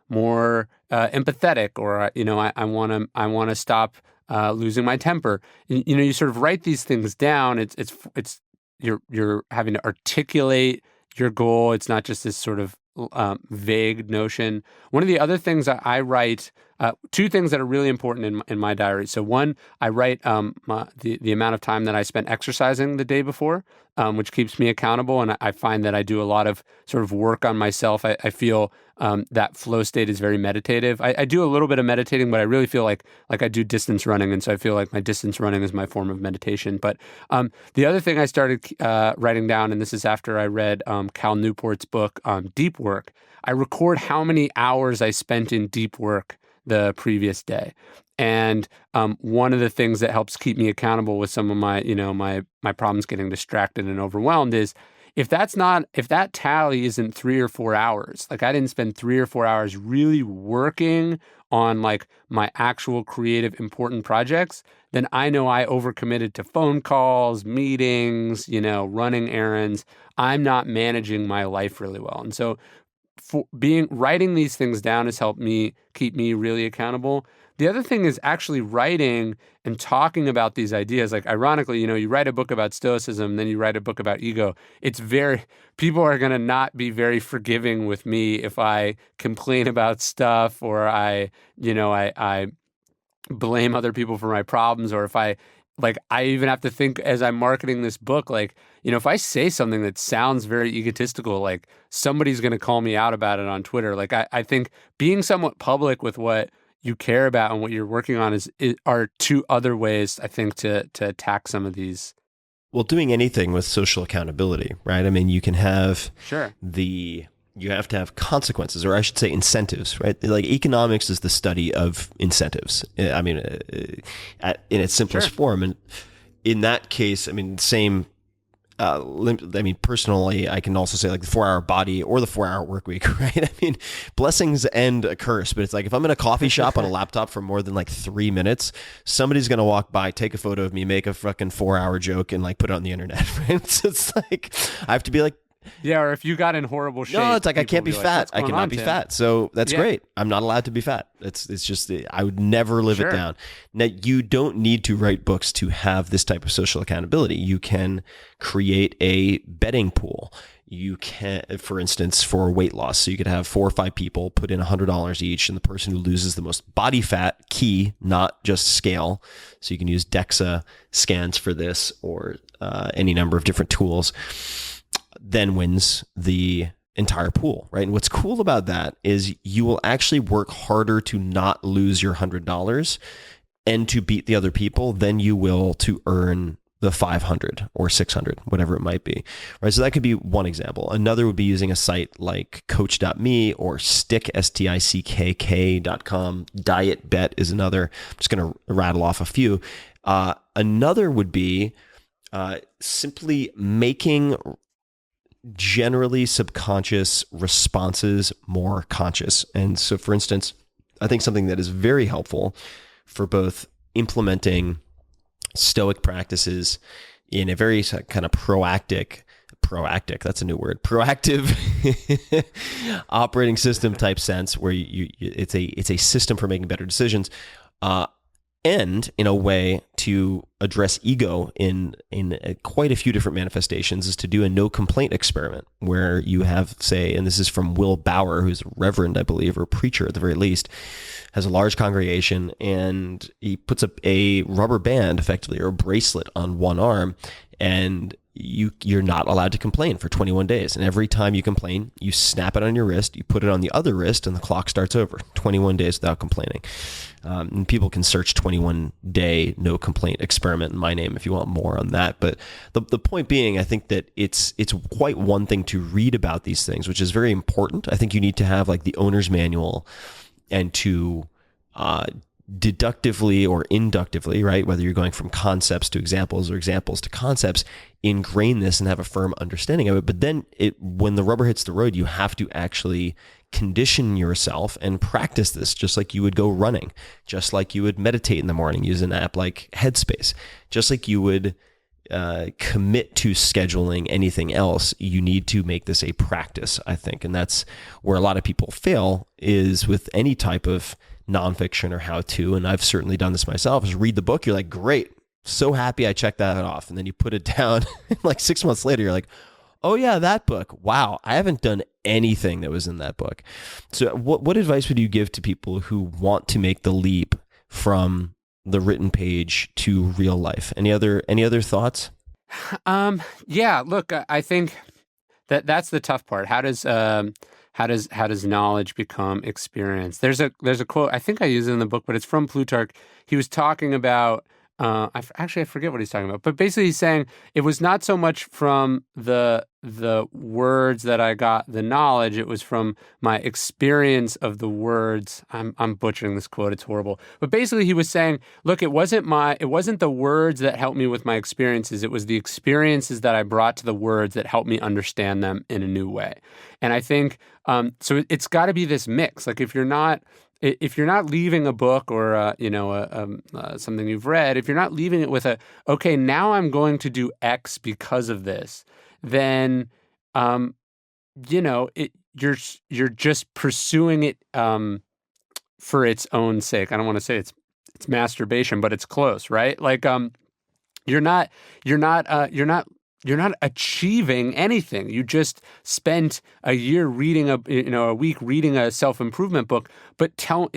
more empathetic, or I want to stop losing my temper. You sort of write these things down. It's you're having to articulate your goal. It's not just this sort of vague notion. One of the other things I write, 2 things that are really important in my diary. So one, I write the amount of time that I spent exercising the day before, which keeps me accountable. And I find that I do a lot of sort of work on myself. I feel that flow state is very meditative. I do a little bit of meditating, but I really feel like I do distance running. And so I feel like my distance running is my form of meditation. But the other thing I started writing down, and this is after I read Cal Newport's book, Deep Work, I record how many hours I spent in deep work the previous day. And one of the things that helps keep me accountable with some of my, my problems getting distracted and overwhelmed is if that tally isn't 3 or 4 hours, like I didn't spend 3 or 4 hours really working on like my actual creative important projects, then I know I overcommitted to phone calls, meetings, running errands. I'm not managing my life really well. And so writing these things down has helped me keep me really accountable. The other thing is actually writing and talking about these ideas. Like ironically, you write a book about stoicism, then you write a book about ego. People are going to not be very forgiving with me if I complain about stuff or I blame other people for my problems, or if I even have to think as I'm marketing this book, if I say something that sounds very egotistical, like somebody's going to call me out about it on Twitter. Like I think being somewhat public with what you care about and what you're working on are two other ways, I think, to attack some of these. Well, doing anything with social accountability, right? I mean, you can have you have to have consequences, or I should say incentives, right? Like economics is the study of incentives. I mean, in its simplest form. And in that case, I mean, personally, I can also say like the 4-hour body or the 4-hour work week, right? I mean, blessings and a curse, but it's like if I'm in a coffee shop on a laptop for more than like 3 minutes, somebody's going to walk by, take a photo of me, make a fucking 4-hour joke and like put it on the internet, right? So it's like, I have to be like, yeah, or if you got in horrible shape. No, it's like I can't be like, fat. I cannot be fat. So that's great. I'm not allowed to be fat. It's just I would never live it down. Now, you don't need to write books to have this type of social accountability. You can create a betting pool. You can, for instance, for weight loss. So you could have 4 or 5 people put in $100 each, and the person who loses the most body fat, key, not just scale. So you can use DEXA scans for this, or any number of different tools, then wins the entire pool, right? And what's cool about that is you will actually work harder to not lose your $100 and to beat the other people than you will to earn the 500 or 600, whatever it might be, right? So that could be one example. Another would be using a site like coach.me or stick, stickk.com. Diet Bet is another. I'm just going to rattle off a few. Another would be simply making generally subconscious responses more conscious. And so, for instance, I think something that is very helpful for both implementing stoic practices in a very kind of proactive, that's a new word, proactive operating system type sense, where it's a system for making better decisions, and in a way to address ego in quite a few different manifestations, is to do a no complaint experiment, where you have, say, and this is from Will Bauer, who's a reverend, I believe, or a preacher at the very least, has a large congregation, and he puts up a rubber band, effectively, or a bracelet on one arm, and you're not allowed to complain for 21 days. And every time you complain, you snap it on your wrist, you put it on the other wrist, and the clock starts over. 21 days without complaining. And people can search 21-day no complaint experiment in my name if you want more on that. But the point being, I think that it's quite one thing to read about these things, which is very important. I think you need to have like the owner's manual, and to deductively or inductively, right, whether you're going from concepts to examples or examples to concepts, ingrain this and have a firm understanding of it. But then when the rubber hits the road, you have to actually condition yourself and practice this, just like you would go running, just like you would meditate in the morning, use an app like Headspace, just like you would commit to scheduling anything else. You need to make this a practice, I think. And that's where a lot of people fail, is with any type of nonfiction or how-to. And I've certainly done this myself, is read the book. You're like, great, so happy I checked that off. And then you put it down, like 6 months later, you're like, oh yeah, that book. Wow, I haven't done anything that was in that book. So what advice would you give to people who want to make the leap from the written page to real life? Any other thoughts? Yeah, look, I think that's the tough part. How does knowledge become experience? There's a quote, I think I use it in the book, but it's from Plutarch. He was talking about I forget what he's talking about, but basically he's saying it was not so much from the words that I got the knowledge, it was from my experience of the words. I'm butchering this quote, it's horrible. But basically he was saying, look, it wasn't the words that helped me with my experiences, it was the experiences that I brought to the words that helped me understand them in a new way. And I think so it's got to be this mix. Like if you're not leaving a book or something you've read, if you're not leaving it with okay, now I'm going to do X because of this, then you're just pursuing it for its own sake. I don't want to say it's masturbation, but it's close, right? Like you're not achieving anything. You just spent a year reading a week reading a self-improvement book, but tell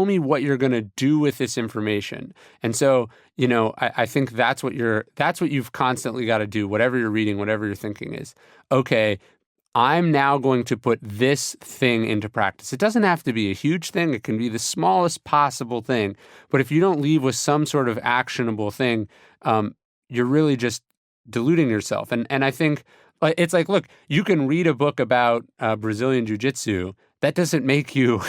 me what you're going to do with this information. And so, I think that's what you've constantly got to do, whatever you're reading, whatever your thinking is. Okay, I'm now going to put this thing into practice. It doesn't have to be a huge thing. It can be the smallest possible thing. But if you don't leave with some sort of actionable thing, you're really just deluding yourself. And I think it's like, look, you can read a book about Brazilian jiu-jitsu. That doesn't make you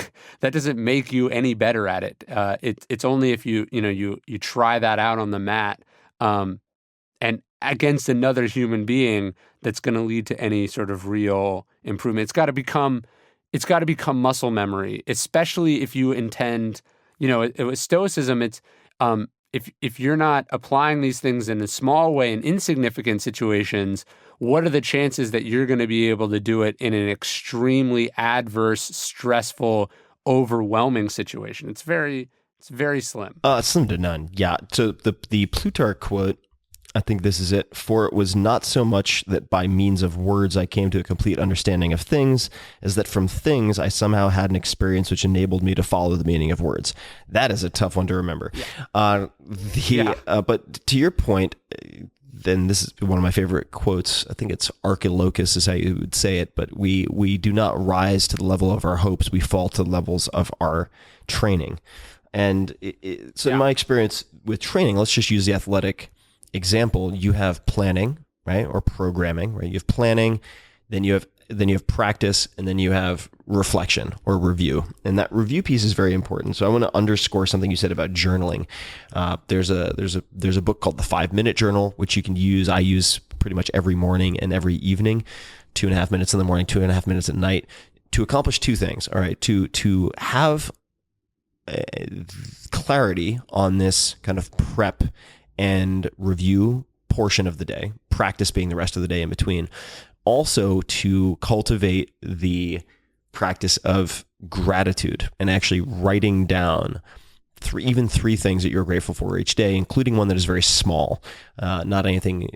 any better at it. It's only if you try that out on the mat and against another human being that's going to lead to any sort of real improvement. It's got to become muscle memory, especially if you intend, with Stoicism, it's if you're not applying these things in a small way in insignificant situations, what are the chances that you're going to be able to do it in an extremely adverse, stressful, overwhelming situation? It's very slim. Slim to none. Yeah. So the Plutarch quote, I think this is it. For it was not so much that by means of words I came to a complete understanding of things, as that from things I somehow had an experience which enabled me to follow the meaning of words. That is a tough one to remember. Yeah. But to your point, then this is one of my favorite quotes. I think it's Archilochus is how you would say it, but we do not rise to the level of our hopes. We fall to the levels of our training. And in my experience with training, let's just use the athletic example. You have planning, right? Or programming, right? You have planning, then you have practice, and then you have reflection or review. And that review piece is very important. So I want to underscore something you said about journaling. There's a book called The 5-Minute Journal, which you can use. I use pretty much every morning and every evening, 2.5 minutes in the morning, 2.5 minutes at night, to accomplish two things. All right. To have clarity on this kind of prep and review portion of the day, practice being the rest of the day in between. Also to cultivate the practice of gratitude and actually writing down three things that you're grateful for each day, including one that is very small, not anything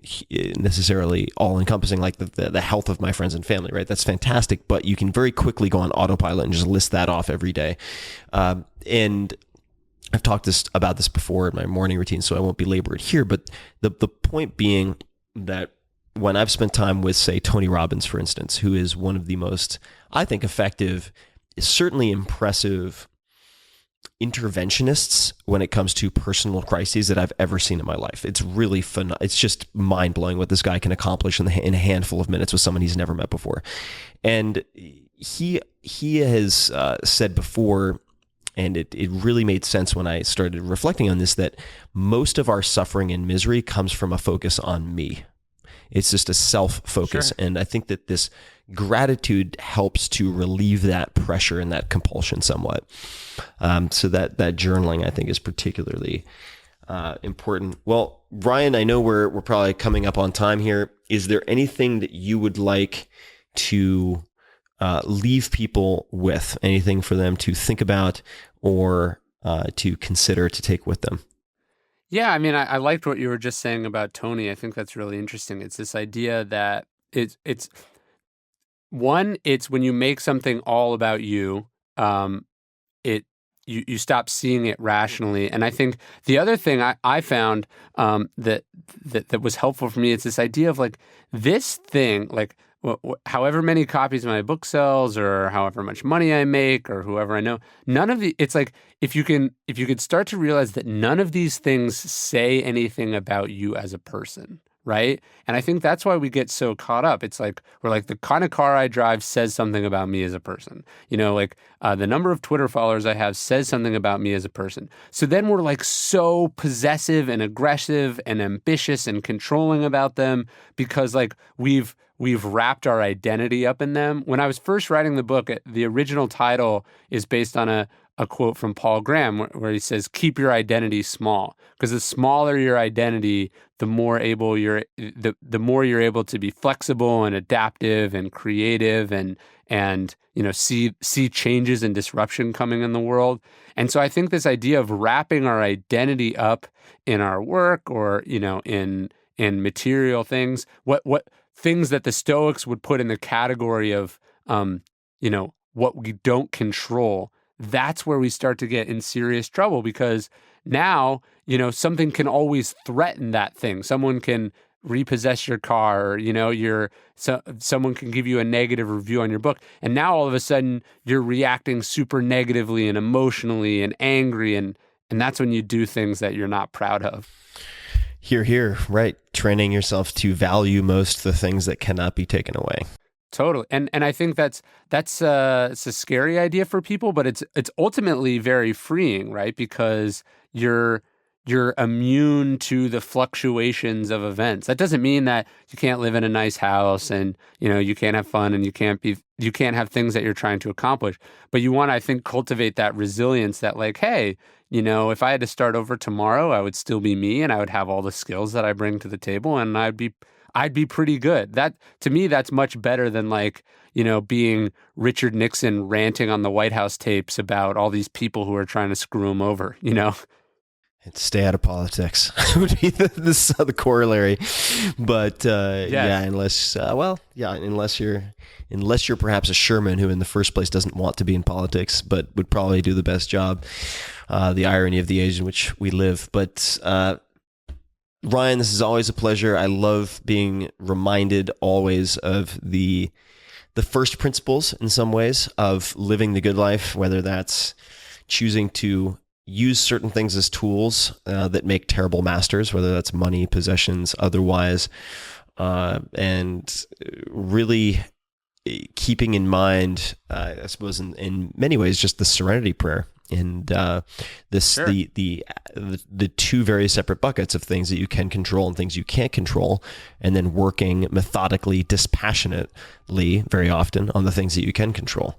necessarily all encompassing like the health of my friends and family, right? That's fantastic, but you can very quickly go on autopilot and just list that off every day. And I've talked about this before in my morning routine, so I won't belabor it here. But the point being that when I've spent time with, say, Tony Robbins, for instance, who is one of the most, I think, effective, certainly impressive interventionists when it comes to personal crises that I've ever seen in my life. It's really fun. It's just mind blowing what this guy can accomplish in a handful of minutes with someone he's never met before. And he has said before, and it really made sense when I started reflecting on this, that most of our suffering and misery comes from a focus on me. It's just a self-focus. Sure. And I think that this gratitude helps to relieve that pressure and that compulsion somewhat. So that journaling, I think, is particularly important. Well, Brian, I know we're probably coming up on time here. Is there anything that you would like to leave people with, anything for them to think about or to consider to take with them? Yeah, I mean, I liked what you were just saying about Tony. I think that's really interesting. It's this idea that it's when you make something all about you, you stop seeing it rationally. And I think the other thing I found that was helpful for me, it's this idea of like this thing, like however many copies my book sells, or however much money I make, or whoever I know, none of the, it's like, if you could start to realize that none of these things say anything about you as a person, right? And I think that's why we get so caught up. It's like, we're like, the kind of car I drive says something about me as a person. You know, like the number of Twitter followers I have says something about me as a person. So then we're like so possessive and aggressive and ambitious and controlling about them because like we've wrapped our identity up in them. When I was first writing the book, the original title is based on a quote from Paul Graham where he says, keep your identity small, because the smaller your identity, the more you're able to be flexible and adaptive and creative and you know, see changes and disruption coming in the world. And so I think this idea of wrapping our identity up in our work or, you know, in material things, what things that the Stoics would put in the category of, you know, what we don't control, that's where we start to get in serious trouble, because now, you know, something can always threaten that thing. Someone can repossess your car, or, you know, someone can give you a negative review on your book. And now all of a sudden you're reacting super negatively and emotionally and angry. And that's when you do things that you're not proud of. Hear, hear, right. Training yourself to value most the things that cannot be taken away. Totally. And I think it's a scary idea for people, but it's ultimately very freeing, right? Because you're immune to the fluctuations of events. That doesn't mean that you can't live in a nice house and, you know, you can't have fun and you can't have things that you're trying to accomplish. But you want to, I think, cultivate that resilience that like, hey, you know, if I had to start over tomorrow, I would still be me and I would have all the skills that I bring to the table and I'd be pretty good. That, to me, that's much better than like, you know, being Richard Nixon ranting on the White House tapes about all these people who are trying to screw him over, you know? And stay out of politics would be the corollary. But unless you're perhaps a Sherman who in the first place doesn't want to be in politics, but would probably do the best job. The irony of the age in which we live. But Ryan, this is always a pleasure. I love being reminded always of the first principles in some ways of living the good life, whether that's choosing to use certain things as tools that make terrible masters, whether that's money, possessions, otherwise, and really keeping in mind, I suppose in many ways, just the serenity prayer. And sure. the two very separate buckets of things that you can control and things you can't control, and then working methodically, dispassionately, very often on the things that you can control.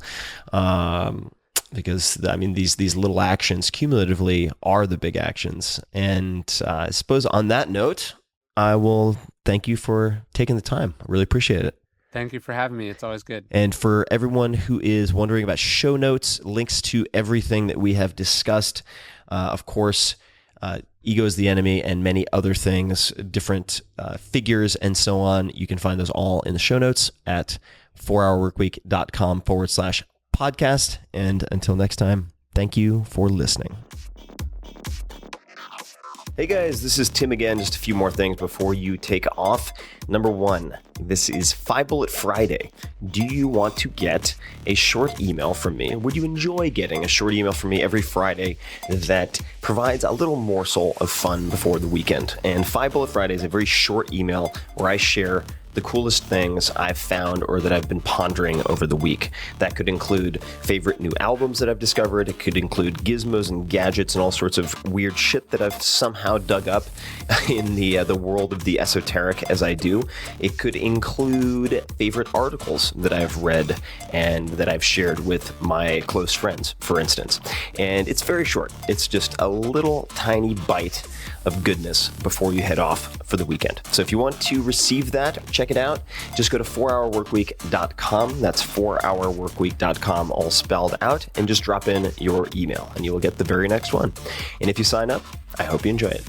Because I mean, these little actions cumulatively are the big actions. And I suppose on that note, I will thank you for taking the time. I really appreciate it. Thank you for having me. It's always good. And for everyone who is wondering about show notes, links to everything that we have discussed, of course, Ego is the Enemy and many other things, different figures and so on. You can find those all in the show notes at 4hourworkweek.com/podcast. And until next time, thank you for listening. Hey guys, this is Tim again. Just a few more things before you take off. Number one, this is 5 Bullet Friday. Do you want to get a short email from me? Would you enjoy getting a short email from me every Friday that provides a little morsel of fun before the weekend? And 5 Bullet Friday is a very short email where I share the coolest things I've found or that I've been pondering over the week. That could include favorite new albums that I've discovered. It could include gizmos and gadgets and all sorts of weird shit that I've somehow dug up in the world of the esoteric as I do. It could include favorite articles that I've read and that I've shared with my close friends, for instance. And it's very short. It's just a little tiny bite of goodness before you head off for the weekend. So if you want to receive that, check it out. Just go to 4hourworkweek.com. That's 4hourworkweek.com, all spelled out, and just drop in your email and you will get the very next one. And if you sign up, I hope you enjoy it.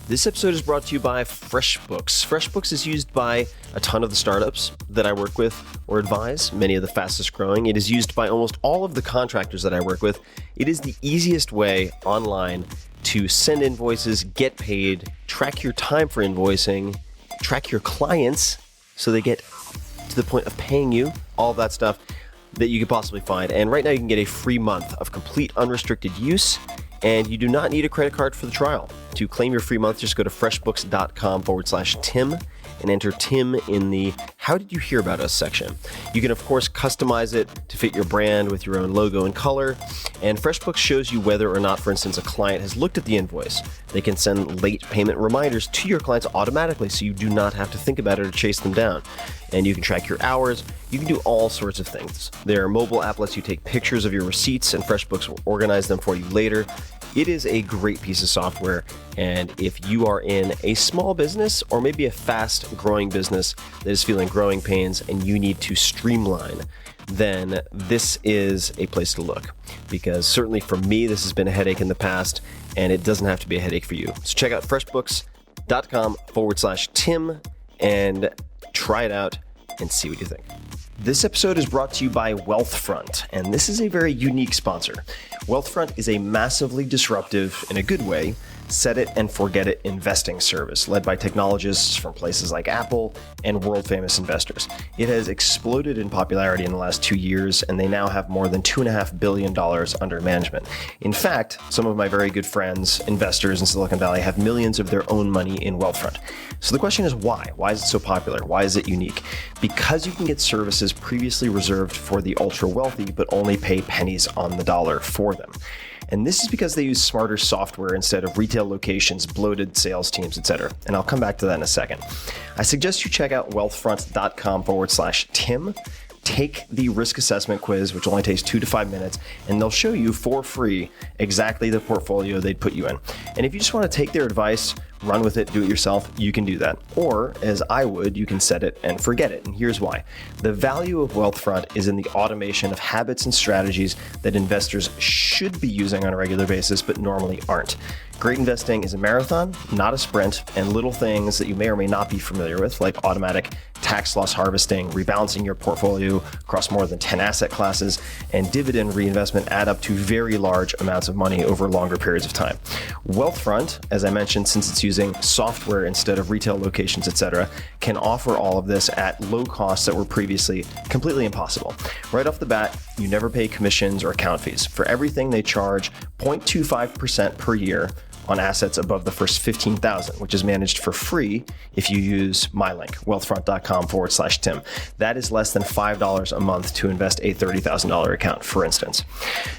This episode is brought to you by FreshBooks. FreshBooks is used by a ton of the startups that I work with or advise, many of the fastest growing. It is used by almost all of the contractors that I work with. It is the easiest way online to send invoices, get paid, track your time for invoicing, track your clients so they get to the point of paying you, all of that stuff that you could possibly find. And right now you can get a free month of complete unrestricted use, and you do not need a credit card for the trial. To claim your free month, just go to freshbooks.com/Tim and enter Tim in the How Did You Hear About Us section. You can, of course, customize it to fit your brand with your own logo and color. And FreshBooks shows you whether or not, for instance, a client has looked at the invoice. They can send late payment reminders to your clients automatically, so you do not have to think about it or chase them down. And you can track your hours. You can do all sorts of things. Their mobile app lets you take pictures of your receipts, and FreshBooks will organize them for you later. It is a great piece of software, and if you are in a small business or maybe a fast-growing business that is feeling growing pains and you need to streamline, then this is a place to look. Because certainly for me, this has been a headache in the past, and it doesn't have to be a headache for you. So check out freshbooks.com/Tim and try it out and see what you think. This episode is brought to you by Wealthfront, and this is a very unique sponsor. Wealthfront is a massively disruptive, in a good way, set it and forget it investing service led by technologists from places like Apple and world-famous investors. It has exploded in popularity in the last 2 years, and they now have more than $2.5 billion under management. In fact, some of my very good friends, investors in Silicon Valley, have millions of their own money in Wealthfront. So the question is why? Why is it so popular? Why is it unique? Because you can get services previously reserved for the ultra-wealthy, but only pay pennies on the dollar for them. And this is because they use smarter software instead of retail locations, bloated sales teams, etc. And I'll come back to that in a second. I suggest you check out wealthfront.com/Tim. Take the risk assessment quiz, which only takes 2 to 5 minutes, and they'll show you for free exactly the portfolio they'd put you in. And if you just want to take their advice, run with it, do it yourself, you can do that. Or, as I would, you can set it and forget it. And here's why. The value of Wealthfront is in the automation of habits and strategies that investors should be using on a regular basis, but normally aren't. Great investing is a marathon, not a sprint, and little things that you may or may not be familiar with, like automatic tax loss harvesting, rebalancing your portfolio across more than 10 asset classes, and dividend reinvestment add up to very large amounts of money over longer periods of time. Wealthfront, as I mentioned, since it's using software instead of retail locations, etc., can offer all of this at low costs that were previously completely impossible. Right off the bat, you never pay commissions or account fees. For everything, they charge 0.25% per year on assets above the first 15,000, which is managed for free if you use my link, wealthfront.com/Tim. That is less than $5 a month to invest a $30,000 account, for instance.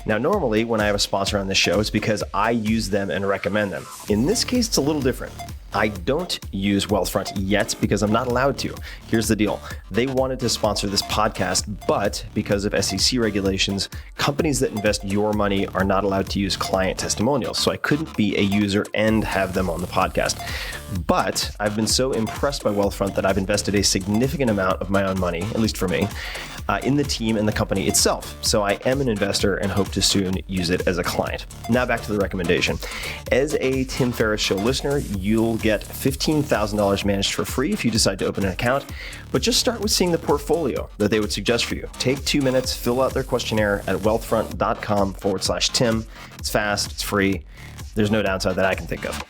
Now, normally when I have a sponsor on this show, it's because I use them and recommend them. In this case, it's a little different. I don't use Wealthfront yet because I'm not allowed to. Here's the deal. They wanted to sponsor this podcast, but because of SEC regulations, companies that invest your money are not allowed to use client testimonials. So I couldn't be a user and have them on the podcast. But I've been so impressed by Wealthfront that I've invested a significant amount of my own money, at least for me, in the team and the company itself. So I am an investor and hope to soon use it as a client. Now back to the recommendation. As a Tim Ferriss Show listener, you'll get $15,000 managed for free if you decide to open an account, but just start with seeing the portfolio that they would suggest for you. Take 2 minutes, fill out their questionnaire at wealthfront.com/Tim. It's fast, it's free. There's no downside that I can think of.